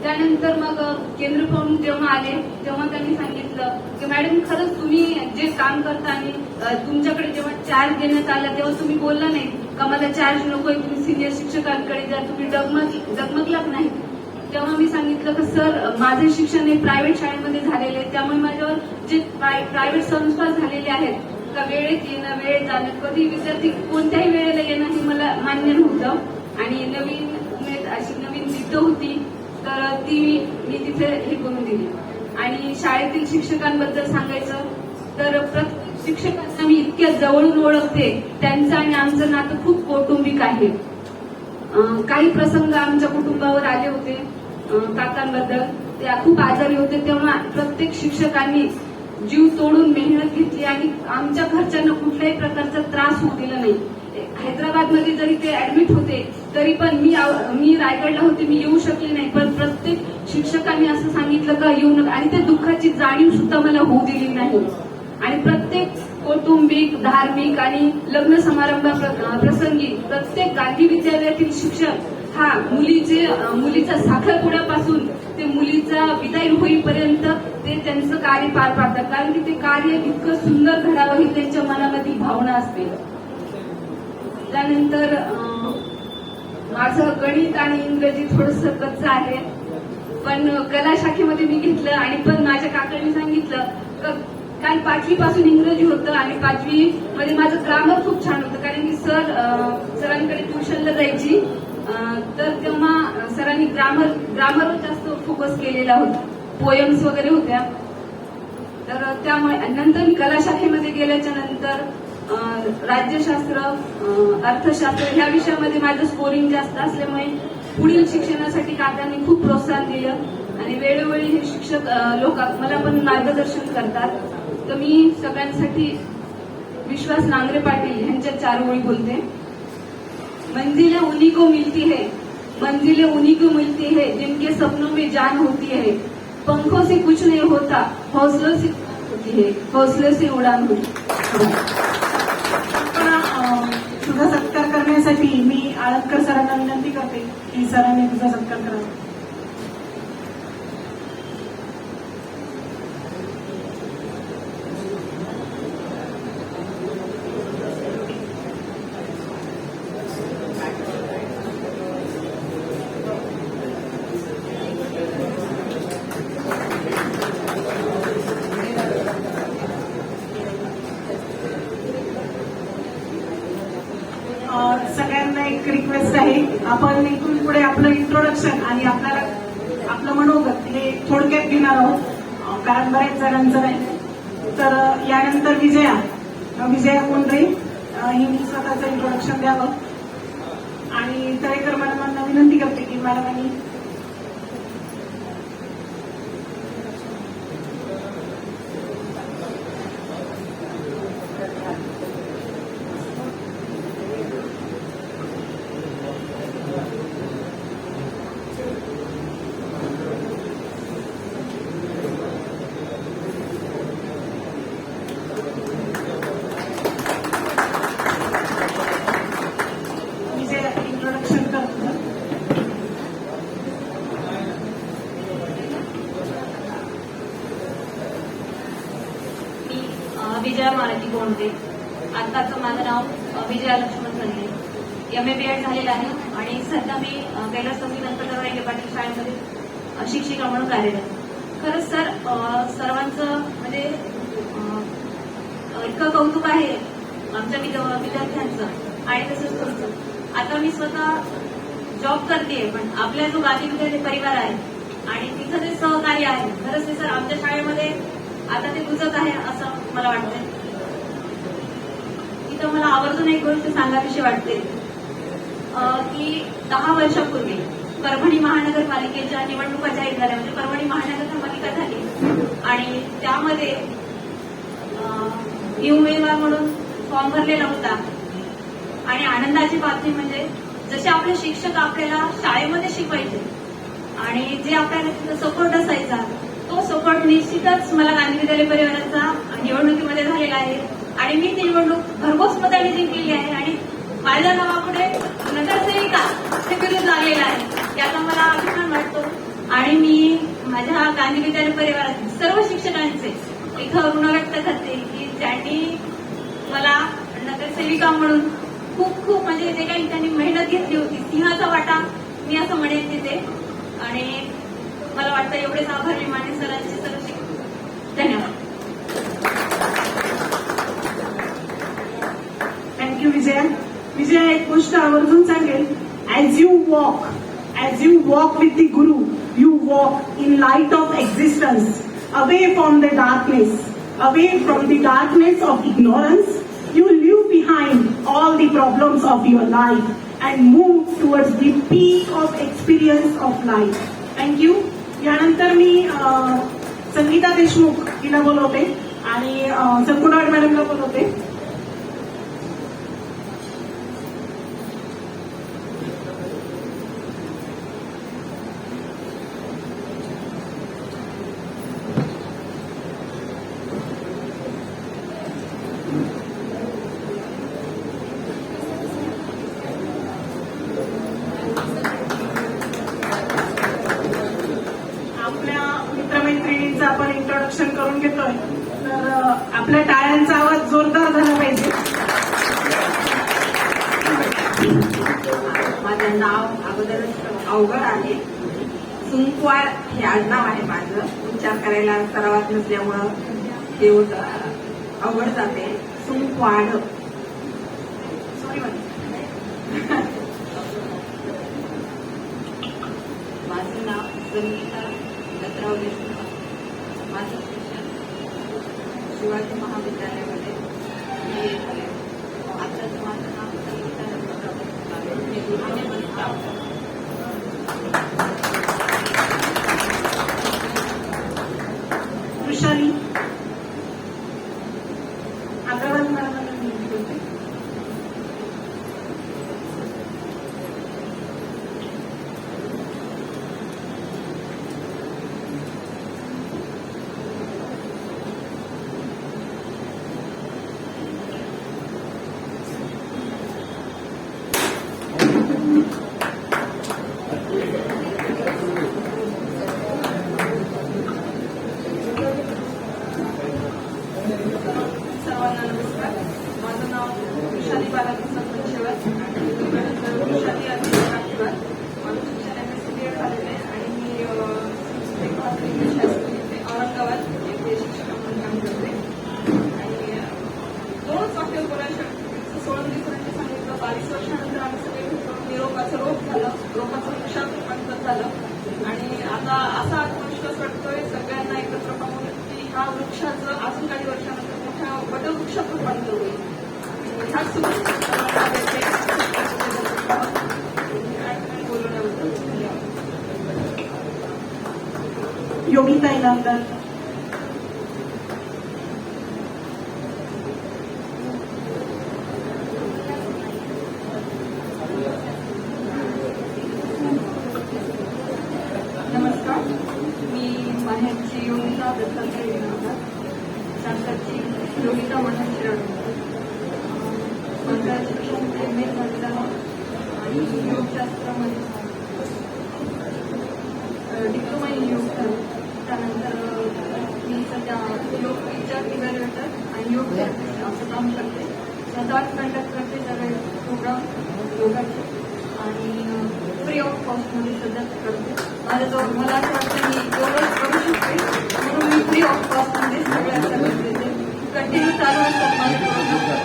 त्यानंतर मग केंद्र प्रमुख जेव्हा आले तेव्हा त्यांनी सांगितलं की मॅडम खरंच तुम्ही जे काम करता आणि तुमच्याकडे जेव्हा चार्ज देण्यात आला तेव्हा तुम्ही बोलला नाही का मला चार्ज नकोय, तुम्ही सिनियर शिक्षकांकडे जा, तुम्ही डगमगलाच नाही. तेव्हा मी सांगितलं की सर माझे शिक्षण हे प्रायव्हेट शाळेमध्ये झालेले आहे, त्यामुळे माझ्यावर जे प्रायव्हेट संस्था झालेले आहेत का वेळेत येणं, वेळेत जाणं, कधी विद्यार्थी कोणत्याही वेळेला येणं हे मला मान्य नव्हतं आणि नवीन उमेद अशी नवीन जिद्द होती तर ती मी तिथे हे करून दिली. आणि शाळेतील शिक्षकांबद्दल सांगायचं तर प्रत्येक शिक्षकांना मी इतक्या जवळून ओळखते, त्यांचं आणि आमचं नातं खूप कौटुंबिक आहे. काही प्रसंग आमच्या कुटुंबावर आले होते काकांबद्दल, ते खूप आजारी होते तेव्हा प्रत्येक शिक्षकांनी जीव तोडून मेहनत घेतली आणि आमच्या घरच्यांना कुठल्याही प्रकारचा त्रास होऊ दिला नाही. हैदराबादमध्ये जरी ते ऍडमिट होते तरी पण मी रायगडला होते, मी येऊ शकले नाही, पण प्रत्येक शिक्षकांनी असं सांगितलं का येऊ नका आणि त्या दुःखाची जाणीव सुद्धा मला होऊ दिली नाही. आणि प्रत्येक कौटुंबिक, धार्मिक आणि लग्न समारंभ प्रसंगी प्रत्येक गांधी विद्यालयातील शिक्षक हा मुलीचा साखरपुड्यापासून ते मुलीचा विदाई होईपर्यंत ते त्यांचं कार्य पार पाडतात, कारण की ते कार्य इतकं सुंदर घडावं ही त्यांच्या मनामधील भावना असते. त्यानंतर माझं गणित आणि इंग्रजी थोडंसं कच्चं आहे, पण कला शाखेमध्ये मी घेतलं आणि पण माझ्या काकांनी सांगितलं काल 5वी पासून इंग्रजी होतं आणि 5वी मध्ये माझं ग्रामर खूप छान होतं, कारण की सरांकडे ट्युशनला जायची तर तेव्हा सरांनी ग्रामरवर जास्त फोकस केलेला होता, पोएम्स वगैरे होत्या. तर त्यामुळे नंतर मी कला शाखेमध्ये गेल्याच्या नंतर राज्यशास्त्र, अर्थशास्त्र ह्या विषयामध्ये माझं स्कोरिंग जास्त असल्यामुळे पुढील शिक्षणासाठी काकांनी खूप प्रोत्साहन दिलं आणि वेळोवेळी हे शिक्षक लोक मला पण मार्गदर्शन करतात. तर मी सगळ्यांसाठी विश्वास नांगरे पाटील यांच्या 4 ओळी बोलते. मंजिलें उन्हीं को मिलती है, मंजिलें उन्हीं को मिलती है जिनके सपनों में जान होती है, पंखों से कुछ नहीं होता, हौसलों से होती है, हौसले से उड़ान होती. तुझा सत्कार करण्यासाठी मी आळतकर सरांना विनंती करते की सरांनी तुझा सत्कार करावा. सगळ्यांना एक रिक्वेस्ट आहे, आपण इथून पुढे आपलं इंट्रोडक्शन आणि आपलं मनोगत हे थोडक्यात घेणार आहोत, कारण बऱ्याच जणांचं नाही. तर यानंतर विजया कोंडरे हिने स्वतःचं इंट्रोडक्शन द्यावं आणि तळेकर मॅडमांना विनंती करते की मॅडमांनी इंट्रोडक्शन करतो. विजया मारुती कोंडे. आताचं माझं नाव विजया लक्ष्मण संडे. MA BEd झालेलं आहे आणि सध्या मी कैलास नंतर रंगे पाटील शाळेमध्ये शिक्षिका म्हणून कार्यरत. खरंच सर सर्वांचं म्हणजे इतकं कौतुक आहे आमच्या विद्यार्थ्यांचं आणि तसंच तुमचं. आता मी स्वतः जॉब करते, पण आपला जो गांधी विद्यालय परिवार आहे आणि तिथं जे सहकार्य आहे खरंच ते सर आमच्या शाळेमध्ये आता ते गुजत आहे असं मला वाटतंय. इथं मला आवर्जून एक गोष्ट सांगावीशी वाटते की 10 वर्षापूर्वी परभणी महानगरपालिकेच्या निवडणुका जाहीर झाल्या, म्हणजे परभणी महानगरपालिका झाली आणि त्यामध्ये मी उमेदवार म्हणून फॉर्म भरलेला होता. आणि आनंदाची बातमी म्हणजे जसे आपले शिक्षक आपल्याला शाळेमध्ये शिकवायचे आणि जे आपल्याला तिथं सपोर्ट असायचा तो सपोर्ट निश्चितच मला गांधी विद्यालय परिवाराचा निवडणुकीमध्ये झालेला आहे आणि मी ती निवडणूक भरघोस मताने जिंकलेली आहे आणि माझ्या नावापुढे नगरसेविका हे बिरुद लागलेलं आहे, याचा मला अभिमान वाटतो. आणि मी माझ्या गांधी विद्यालय परिवारातील सर्व शिक्षकांचे इथं ऋण व्यक्त करते की त्यांनी मला नगरसेविका म्हणून खूप खूप म्हणजे जे काही त्यांनी मेहनत घेतली होती, सिंहाचा वाटा मी असं म्हणेन तिथे. आणि मला वाटतं एवढेच आभार मी माने सरांचे सर्व शिक्षक. धन्यवाद. थँक्यू विजया. विजया, एक गोष्ट आवर्जून सांगेल, as you walk with the guru, you walk in light of existence, away from the darkness of ignorance. You leave behind all the problems of your life and move towards the peak of experience of life. Thank you. यानंतर मी संगीता देशमुख हिला बोलवते आणि संकुडाळ मॅडमला बोलवते. आपण introduction करून घेतोय तर आपल्या टाळ्यांचा आवाज जोरदार झाला पाहिजे. माझं नाव अगोदरच अवघड आहे. सुंकवाड हे आडनाव आहे माझं. उच्चार करायला सरावात नसल्यामुळं ते अवघड जाते. सुंकवाड. सॉरी. माझं नाव संगीता दत्तराव देशमुख. माझं शिक्षण शिवाजी महाविद्यालयामध्ये आताच माझं नाव संगीता दत्तराव वृषाली अग्रवाल मॅडमांना विनंती करते. सर्वांना नमस्कार. माझं नाव वृषाली बालाकृष्ण पंचेवर वृषाली आशीर्वाद. माझं शिक्षण MSc झालेलं आहे आणि मी औरंगाबाद येथे शिक्षक म्हणून काम करते. आणि दोनच वाक्य बोलायचं 16 दिवसांनी सांगितलं. 22 वर्षानंतर आम्ही सगळे निरोपाचं रोप झालं, रोपाचं वृक्षात रूपांतर झालं आणि आता असा आत्मविश्वास वाटतोय सगळ्यांना एकत्र पाहून की हा वृक्षाचं अजून काही वर्षानंतर मोठ्या वटवृक्षात रूपांतर होईल. ह्याच बोलवण्याबद्दल धन्यवाद. योगिता इनामदार. नमस्कार. मी माहेरची योगिता दत्तात्रय इनामदार, सासरची योगिता मनोज शिराडकर. माझं शिक्षण MA झालेलं आहे आणि योगशास्त्रामध्ये डिप्लोमा इन योग झालं. त्यानंतर मी सध्या योग टीचर इव्हॅल्युएटर आणि योग थेरपिस्ट असं काम करते. स्वतःच कंडक्ट करते सगळे प्रोग्राम योगाचे आणि फ्री ऑफ कॉस्टमध्ये सध्या करते. माझ्याजवळ मला असं वाटतं मी योगच करू शकते म्हणून मी फ्री ऑफ कॉस्टमध्ये सगळ्या सर्विस देते. कंटिन्यू चालू असतात माझे प्रोग्राम.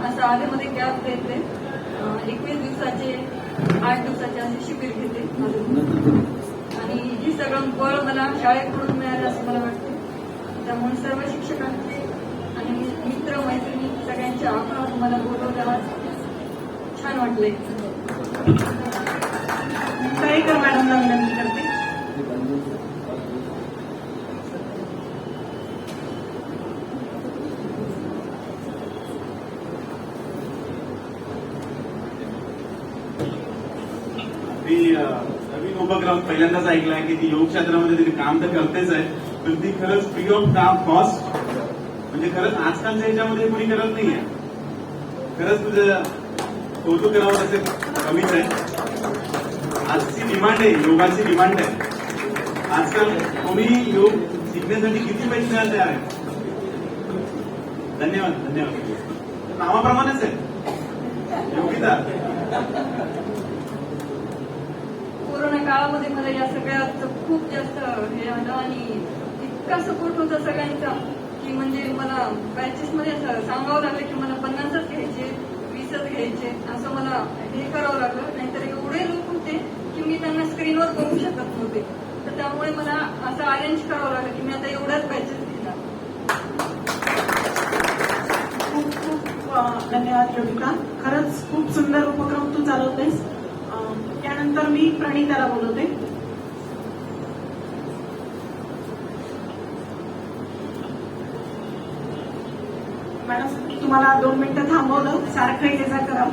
असं आधीमध्ये गॅप देते. 21 दिवसाचे 8 दिवसाचे असे शिबिर घेते माझं. आणि हे सगळं बळ मला शाळेकडून मिळालं असं मला वाटतं. त्यामुळे सर्व शिक्षकांचे आणि मित्र मैत्रिणी सगळ्यांचे आभार. मला बोलवल्यावर छान वाटलंय. तळेकर मॅडमला विनंती करते. ती नवीन उपक्रम पहिल्यांदाच ऐकलाय की ती योग क्षेत्रामध्ये तिने काम तर करतेच आहे, पण ती खरंच फ्री ऑफ कॉस्ट, म्हणजे खरंच आजकालच्या ह्याच्यामध्ये कोणी करत नाहीये. खरंच तुझं कौतुक करावं असे कमीच आहे. आजची डिमांड आहे, योगाची डिमांड आहे. आजकाल कोणी योग शिकण्यासाठी किती पैसे द्यायला तयार आहे. धन्यवाद धन्यवाद. नावाप्रमाणेच आहे योगिता. कोरोना काळामध्ये मला या सगळ्यात खूप जास्त हे आलं आणि इतका सपोर्ट होता सगळ्यांचा की म्हणजे मला बॅचेस मध्ये असं सांगावं लागलं की मला 50च घ्यायचे, 20च घ्यायचे, असं मला हे करावं लागलं. नाहीतर एवढे लोक होते की मी त्यांना स्क्रीनवर बघू शकत नव्हते. तर त्यामुळे मला असं अरेंज करावं लागलं की मी आता एवढ्याच बॅचेस घेणार. खूप खूप धन्यवाद योगिता. खरंच खूप सुंदर उपक्रम तू चालवतेस. त्यानंतर मी प्रणिताला बोलवते. मॅडम तुम्हाला 2 मिनिटं थांबवलं, सारखं ये जा करा.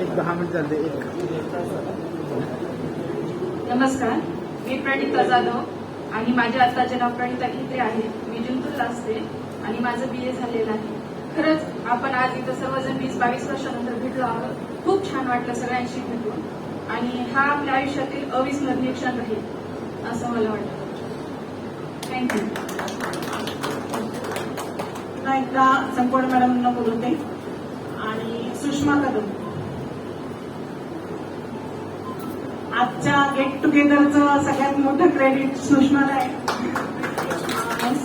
एक 10 मिनिट झाले. नमस्कार, मी प्रणिता जाधव आणि माझ्या आत्ताचे नाव प्रणिता घेतले आहे. मी जिंतूरला असते आणि माझं BA झालेलं आहे. खरंच आपण आज इथं सर्वजण 20-22 वर्षानंतर भेटलो आहोत. खूप छान वाटलं सगळ्यांशी भेटून आणि हा आपल्या आयुष्यातील अविस्मरणीय क्षण राहील असं मला वाटतं. थँक्यू. पुन्हा एकदा संकोड मॅडमना बोलवते आणि सुषमा कदम. आजच्या गेट टुगेदरचं सगळ्यात मोठं क्रेडिट सुषमाला आहे.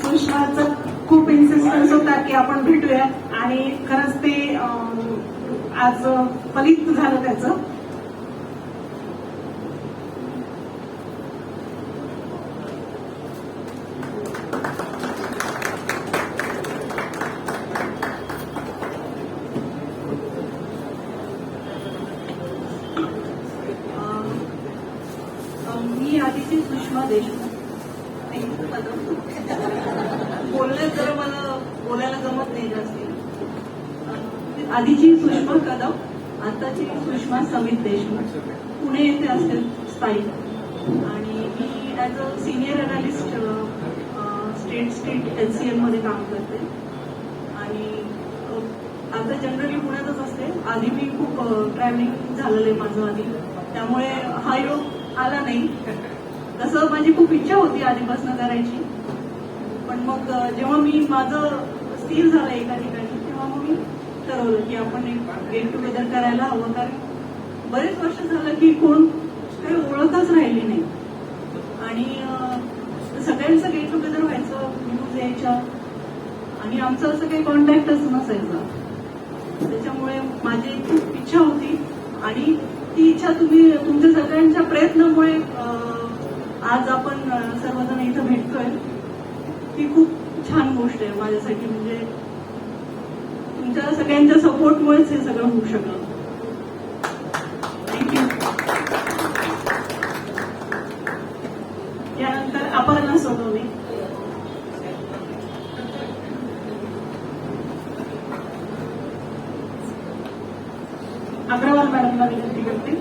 सुषमाचं खूप इन्सिस्टन्स होता की आपण भेटूया आणि खरंच ते आज फलित झालं त्याचं. मी आधीची सुषमा देशमुख. बोलण्यात जरा मला बोलायला जमत नाही जास्ती. आधीची सुषमा कदम, आताची सुषमा समित देशमुख. पुणे येथे असते स्थायिक आणि मी as a senior analyst state LCM मध्ये काम करते आणि आता जनरली पुण्यातच असते. आधी मी खूप ट्रॅव्हलिंग झालेलं आहे माझं आधी, त्यामुळे हा योग आला नाही. तसं माझी खूप इच्छा होती आधीपासून करायची, पण मग जेव्हा मी माझं स्थिर झालं एका ठिकाणी तेव्हा मग मी ठरवलं की आपण एक गेट टुगेदर करायला हवं. कारण बरेच वर्ष झालं की कोण काही ओळखच राहिली नाही आणि सगळ्यांचं गेट टुगेदर व्हायचं, न्यूज यायच्या आणि आमचं असं काही कॉन्टॅक्टच नसायचं. त्याच्यामुळे माझी खूप इच्छा होती आणि ती इच्छा तुमच्या सगळ्यांच्या प्रयत्नामुळे आज आपण सर्वजण इथं भेटतोय. ती खूप छान गोष्ट आहे माझ्यासाठी. म्हणजे तुमच्या सगळ्यांच्या सपोर्टमुळेच हे सगळं होऊ शकलं. थँक्यू. यानंतर अपर्णा सोनवणे. अग्रवाल मॅडमला विनंती करते.